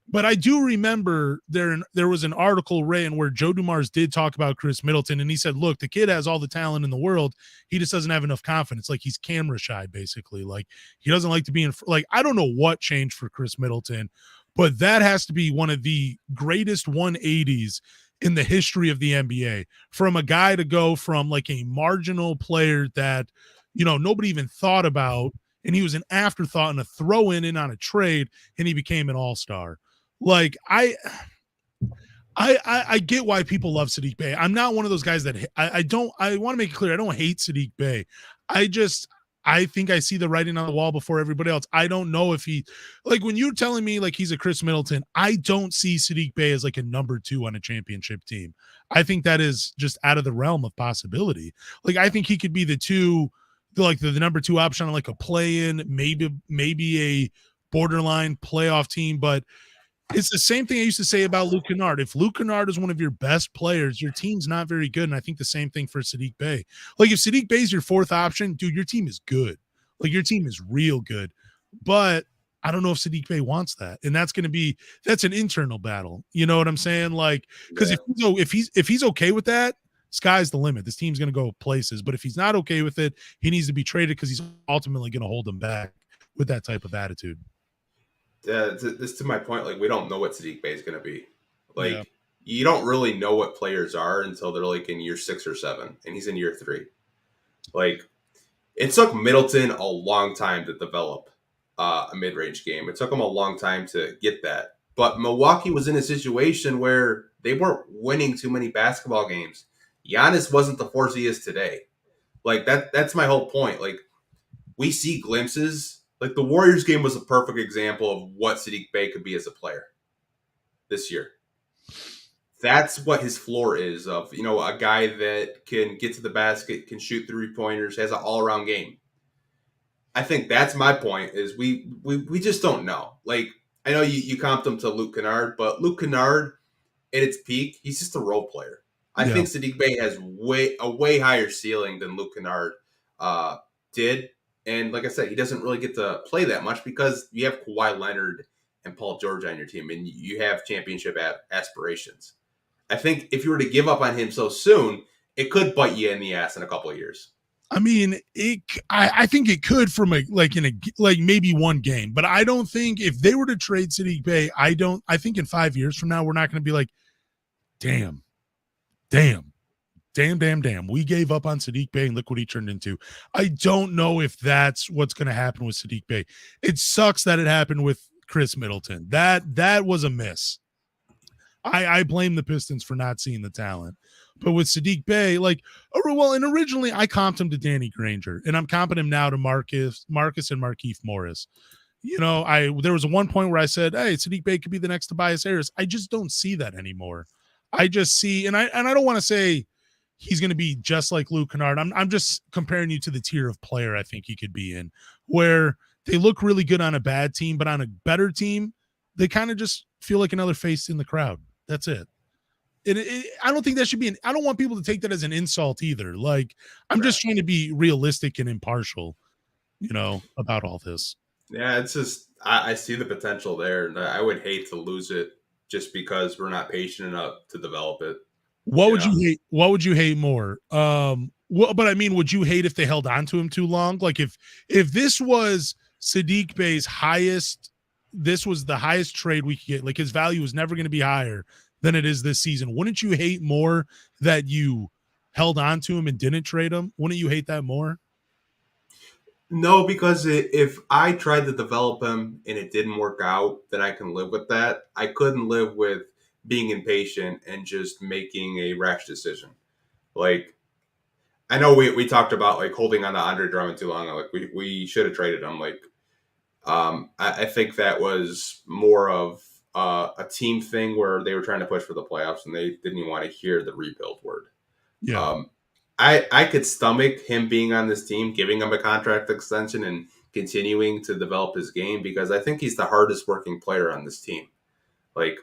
But I do remember there was an article written where Joe Dumars did talk about Chris Middleton, and he said, look, the kid has all the talent in the world. He just doesn't have enough confidence. Like, he's camera shy, basically. Like, he doesn't like to be I don't know what changed for Chris Middleton, but that has to be one of the greatest 180s in the history of the NBA, from a guy to go from a marginal player that, nobody even thought about, and he was an afterthought and a throw-in on a trade, and he became an all-star. Like, I get why people love Saddiq Bey. I'm not one of those guys that I want to make it clear, I don't hate Saddiq Bey. I think I see the writing on the wall before everybody else. I don't know if when you're telling me he's a Chris Middleton, I don't see Saddiq Bey as a number 2 on a championship team. I think that is just out of the realm of possibility. I think he could be the number 2 option on a play-in, maybe a borderline playoff team, but it's the same thing I used to say about Luke Kennard. If Luke Kennard is one of your best players, your team's not very good. And I think the same thing for Saddiq Bey. If Saddiq Bey is your 4th option, dude, your team is good. Your team is real good. But I don't know if Saddiq Bey wants that. And that's an internal battle. You know what I'm saying? Because if he's okay with that, sky's the limit. This team's going to go places. But if he's not okay with it, he needs to be traded because he's ultimately going to hold them back with that type of attitude. This to my point, we don't know what Saddiq Bey is going to be. You don't really know what players are until they're in year 6 or 7, and he's in year 3. It took Middleton a long time to develop a mid-range game. It took him a long time to get that. But Milwaukee was in a situation where they weren't winning too many basketball games. Giannis wasn't the force he is today. That's my whole point. We see glimpses. The Warriors game was a perfect example of what Saddiq Bey could be as a player this year. That's what his floor is of, a guy that can get to the basket, can shoot 3-pointers, has an all-around game. I think that's my point is we just don't know. Like, I know you comped him to Luke Kennard, but Luke Kennard at its peak, he's just a role player. I Yeah. think Saddiq Bey has a way higher ceiling than Luke Kennard did. And like I said, he doesn't really get to play that much because you have Kawhi Leonard and Paul George on your team, and you have championship aspirations. I think if you were to give up on him so soon, it could bite you in the ass in a couple of years. I mean, I think it could from maybe one game, but I don't think if they were to trade Saddiq Bey, I think in 5 years from now, we're not going to be like, damn. We gave up on Saddiq Bey and look what he turned into. I don't know if that's what's going to happen with Saddiq Bey. It sucks that it happened with Chris Middleton. That was a miss. I blame the Pistons for not seeing the talent. But with Saddiq Bey, and originally I comped him to Danny Granger, and I'm comping him now to Marcus and Markieff Morris. There was one point where I said, hey, Saddiq Bey could be the next Tobias Harris. I just don't see that anymore. I just see, and I don't want to say he's going to be just like Luke Kennard. I'm just comparing you to the tier of player I think he could be in, where they look really good on a bad team, but on a better team, they kind of just feel like another face in the crowd. That's it. I don't think that should be I don't want people to take that as an insult either. Like, I'm just trying to be realistic and impartial, about all this. Yeah, it's just, I see the potential there, and I would hate to lose it just because we're not patient enough to develop it. What would you hate? What would you hate more? But I mean, would you hate if they held on to him too long? Like if this was Saddiq Bey's highest, this was the highest trade we could get. Like his value was never going to be higher than it is this season. Wouldn't you hate more that you held on to him and didn't trade him? Wouldn't you hate that more? No, because if I tried to develop him and it didn't work out, then I can live with that. I couldn't live with being impatient and just making a rash decision. Like, I know we talked about like holding on to Andre Drummond too long. Like we should have traded him. Like, I think that was more of a team thing where they were trying to push for the playoffs and they didn't even want to hear the rebuild word. Yeah. I could stomach him being on this team, giving him a contract extension and continuing to develop his game because I think he's the hardest working player on this team. Like,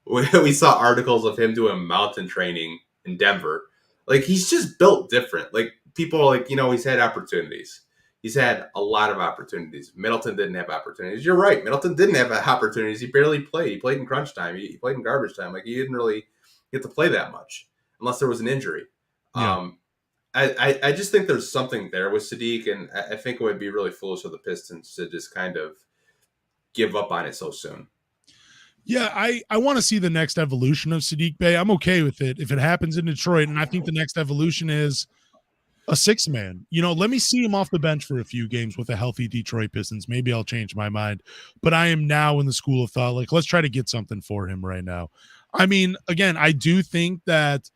we saw articles of him doing mountain training in Denver. Like, he's just built different. Like, people are like, he's had opportunities. He's had a lot of opportunities. Middleton didn't have opportunities. You're right. Middleton didn't have opportunities. He barely played. He played in crunch time. He played in garbage time. Like, he didn't really get to play that much unless there was an injury. Yeah. I just think there's something there with Sadiq, and I think it would be really foolish of the Pistons to just kind of give up on it so soon. Yeah, I want to see the next evolution of Saddiq Bey. I'm okay with it if it happens in Detroit, and I think the next evolution is a six-man. Let me see him off the bench for a few games with a healthy Detroit Pistons. Maybe I'll change my mind. But I am now in the school of thought, like, let's try to get something for him right now. I mean, again, I do think that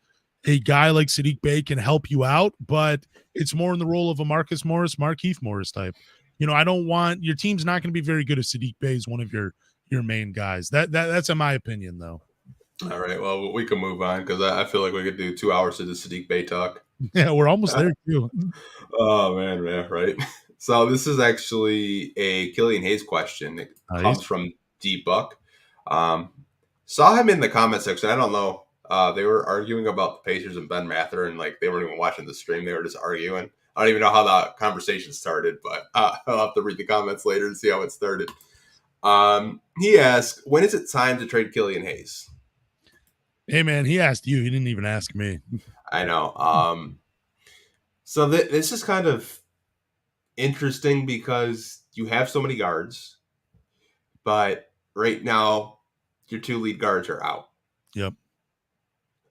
a guy like Saddiq Bey can help you out, but it's more in the role of a Marcus Morris, Markieff Morris type. I don't want your team's not going to be very good if Saddiq Bey is one of your main guys. That's in my opinion, though. All right, well, we can move on because I feel like we could do 2 hours of the Saddiq Bey talk. Yeah, we're almost there too. Oh man, right. So this is actually a Killian Hayes question. It comes from D Buck. Saw him in the comment section. I don't know. They were arguing about the Pacers and Ben Mather, and like they weren't even watching the stream. They were just arguing. I don't even know how the conversation started, but I'll have to read the comments later and see how it started. He asked, when is it time to trade Killian Hayes? Hey man, he asked you. He didn't even ask me. I know. So this is kind of interesting because you have so many guards, but right now your 2 lead guards are out. Yep.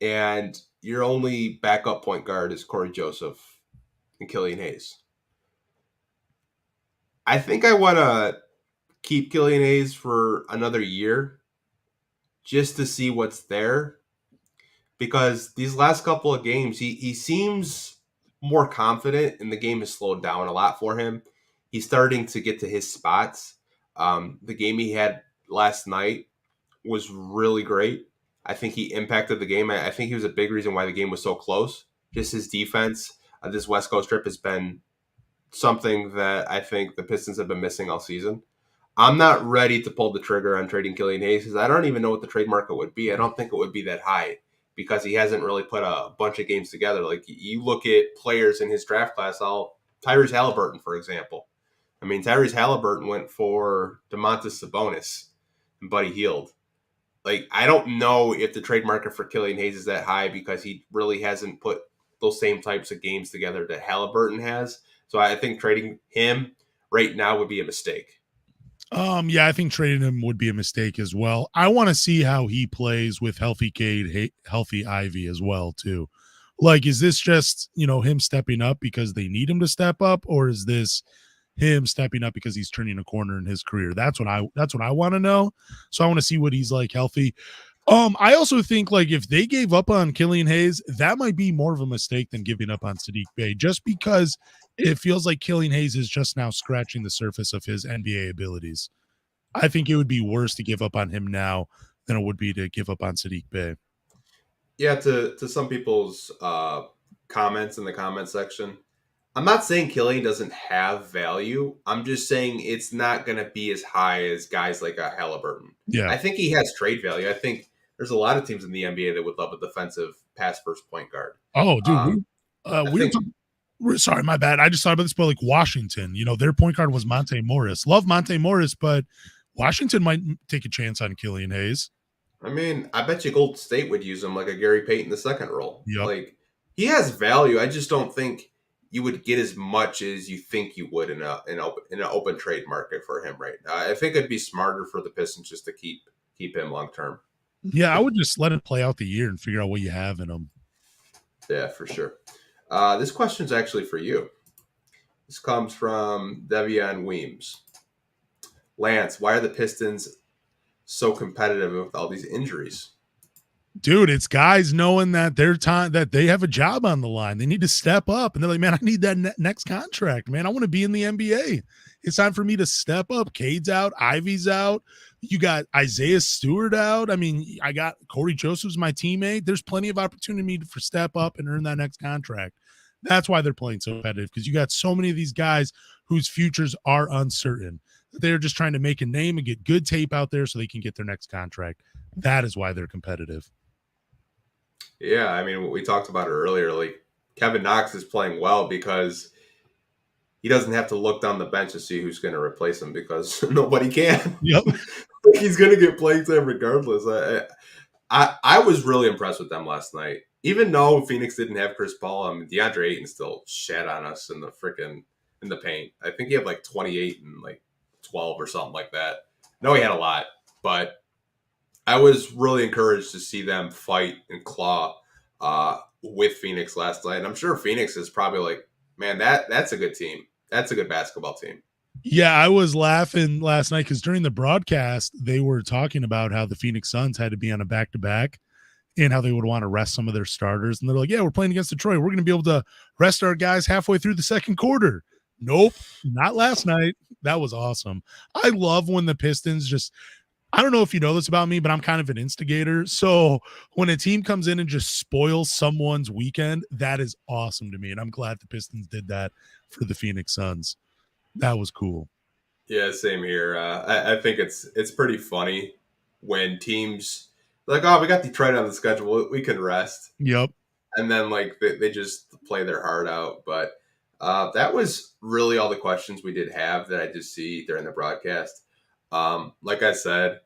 And your only backup point guard is Corey Joseph and Killian Hayes. I think I want to keep Killian Hayes for another year just to see what's there. Because these last couple of games, he seems more confident and the game has slowed down a lot for him. He's starting to get to his spots. The game he had last night was really great. I think he impacted the game. I think he was a big reason why the game was so close. Just his defense. This West Coast trip has been something that I think the Pistons have been missing all season. I'm not ready to pull the trigger on trading Killian Hayes because I don't even know what the trade market would be. I don't think it would be that high because he hasn't really put a bunch of games together. Like you look at players in his draft class, Tyrese Halliburton, for example. I mean, Tyrese Halliburton went for DeMontis Sabonis and Buddy Hield. Like, I don't know if the trade market for Killian Hayes is that high because he really hasn't put those same types of games together that Halliburton has. So I think trading him right now would be a mistake. Yeah, I think trading him would be a mistake as well. I want to see how he plays with healthy Cade, healthy Ivy as well too. Like, is this just, him stepping up because they need him to step up, or is this him stepping up because he's turning a corner in his career? That's what I want to know. So I want to see what he's like healthy. I also think like if they gave up on Killian Hayes, that might be more of a mistake than giving up on Saddiq Bey, just because it feels like Killian Hayes is just now scratching the surface of his NBA abilities. I think it would be worse to give up on him now than it would be to give up on Saddiq Bey. Yeah, to some people's comments in the comment section, I'm not saying Killian doesn't have value. I'm just saying it's not going to be as high as guys like a Halliburton. Yeah. I think he has trade value. I think there's a lot of teams in the NBA that would love a defensive pass first point guard. Oh, dude. Sorry, my bad. I just thought about this, but like Washington, their point guard was Monte Morris. Love Monte Morris, but Washington might take a chance on Killian Hayes. I mean, I bet you Golden State would use him like a Gary Payton the second role. Yep. Like, he has value. I just don't think you would get as much as you think you would in an open trade market for him right now. I think it'd be smarter for the Pistons just to keep him long term. Yeah, I would just let him play out the year and figure out what you have in him. Yeah, for sure. This question's actually for you. This comes from Devian Weems. Lance, why are the Pistons so competitive with all these injuries? Dude, it's guys knowing that that they have a job on the line. They need to step up, and they're like, man, I need that next contract, man. I want to be in the NBA. It's time for me to step up. Cade's out, Ivy's out. You got Isaiah Stewart out. I mean, I got Corey Joseph's my teammate. There's plenty of opportunity for step up and earn that next contract. That's why they're playing so competitive, because you got so many of these guys whose futures are uncertain. They're just trying to make a name and get good tape out there so they can get their next contract. That is why they're competitive. Yeah, I mean, we talked about it earlier. Like, Kevin Knox is playing well because he doesn't have to look down the bench to see who's going to replace him because nobody can. Yep. He's going to get playing time regardless. I was really impressed with them last night. Even though Phoenix didn't have Chris Paul, DeAndre Ayton still shat on us in the paint. I think he had like 28 and like 12 or something like that. No, he had a lot, but I was really encouraged to see them fight and claw with Phoenix last night. And I'm sure Phoenix is probably like, man, that's a good team. That's a good basketball team. Yeah, I was laughing last night because during the broadcast, they were talking about how the Phoenix Suns had to be on a back-to-back and how they would want to rest some of their starters. And they're like, yeah, we're playing against Detroit. We're going to be able to rest our guys halfway through the second quarter. Nope, not last night. That was awesome. I love when the Pistons just – I don't know if you know this about me, but I'm kind of an instigator. So when a team comes in and just spoils someone's weekend, that is awesome to me. And I'm glad the Pistons did that for the Phoenix Suns. That was cool. Yeah, same here. I think it's pretty funny when teams like, oh, we got Detroit on the schedule, we can rest. Yep. And then like they just play their heart out. But that was really all the questions we did have that I just see during the broadcast. Like I said,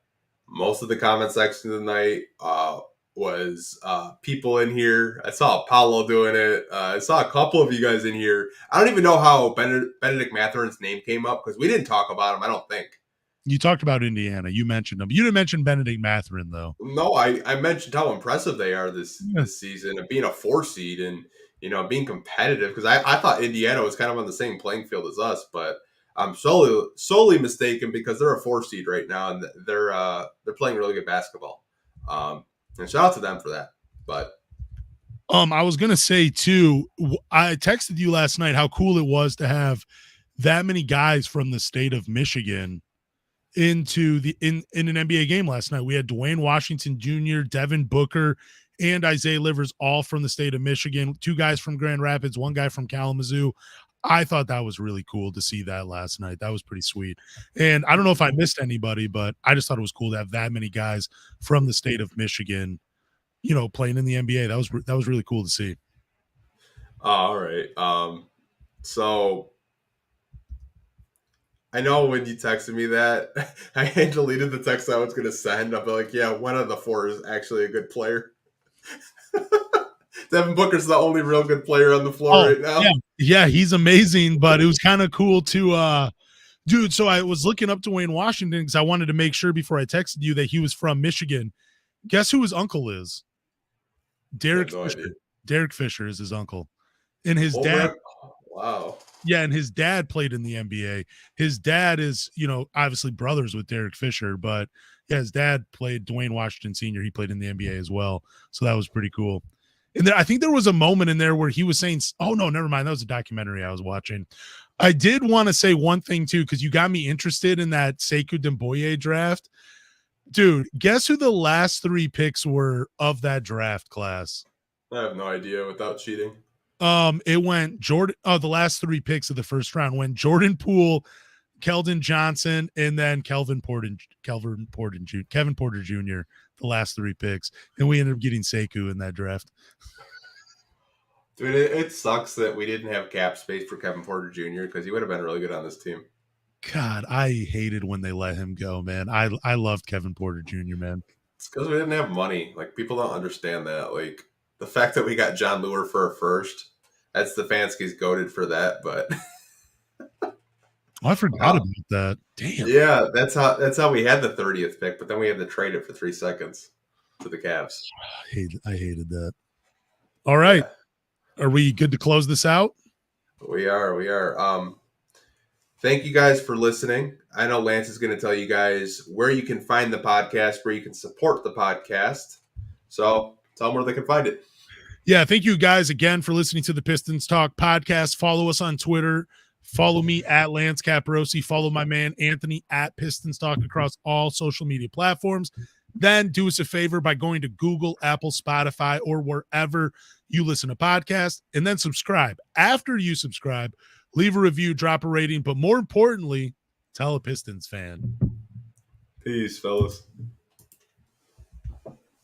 most of the comment section tonight was people in here. I saw Apollo doing it. I saw a couple of you guys in here. I don't even know how Benedict Matherin's name came up because we didn't talk about him, I don't think. You talked about Indiana. You mentioned him. You didn't mention Benedict Mathurin, though. No, I mentioned how impressive they are this season of being a 4 seed and, being competitive because I thought Indiana was kind of on the same playing field as us, but I'm solely mistaken because they're a 4 seed right now and they're playing really good basketball. And shout out to them for that. But I was gonna say too, I texted you last night how cool it was to have that many guys from the state of Michigan into in an NBA game last night. We had Dwayne Washington Jr., Devin Booker, and Isaiah Livers, all from the state of Michigan. 2 guys from Grand Rapids, 1 guy from Kalamazoo. I thought that was really cool to see that last night. That was pretty sweet. And I don't know if I missed anybody, but I just thought it was cool to have that many guys from the state of Michigan, playing in the NBA. That was really cool to see. All right. So I know when you texted me that, I had deleted the text I was going to send. I'll be like, yeah, one of the 4 is actually a good player. Devin Booker's the only real good player on the floor right now. Yeah, he's amazing, but it was kind of cool to dude, so I was looking up Dwayne Washington because I wanted to make sure before I texted you that he was from Michigan. Guess who his uncle is? Derek Fisher. Idea. Derek Fisher is his uncle. And his dad. Wow. Yeah, and his dad played in the NBA. His dad is, obviously brothers with Derek Fisher, but yeah, his dad played Dwayne Washington Sr. He played in the NBA as well. So that was pretty cool. And I think there was a moment in there where he was saying, oh, no, never mind. That was a documentary I was watching. I did want to say one thing, too, because you got me interested in that Sekou Doumbouya draft. Dude, guess who the last 3 picks were of that draft class? I have no idea without cheating. It went Jordan. The last 3 picks of the first round went Jordan Poole, Keldon Johnson, and then Kevin Porter Jr. The last 3 picks, and we ended up getting Sekou in that draft. Dude, it sucks that we didn't have cap space for Kevin Porter Jr. because he would have been really good on this team. God, I hated when they let him go, man. I loved Kevin Porter Jr., man. It's because we didn't have money. Like, people don't understand that. Like, the fact that we got John Lure for a first, that's Stefanski's goated for that, but I forgot about that. Damn. Yeah, that's how we had the 30th pick, but then we had to trade it for 3 seconds to the Cavs. I hated that. All right. Yeah. Are we good to close this out? We are. Thank you guys for listening. I know Lance is going to tell you guys where you can find the podcast, where you can support the podcast. So tell them where they can find it. Yeah, thank you guys again for listening to the Pistons Talk Podcast. Follow us on Twitter. Follow me at Lance Caprosi. Follow my man Anthony at Pistons Talk across all social media platforms. Then do us a favor by going to Google, Apple, Spotify, or wherever you listen to podcasts, and then subscribe. After you subscribe, leave a review, drop a rating, but more importantly, tell a Pistons fan. Peace, fellas.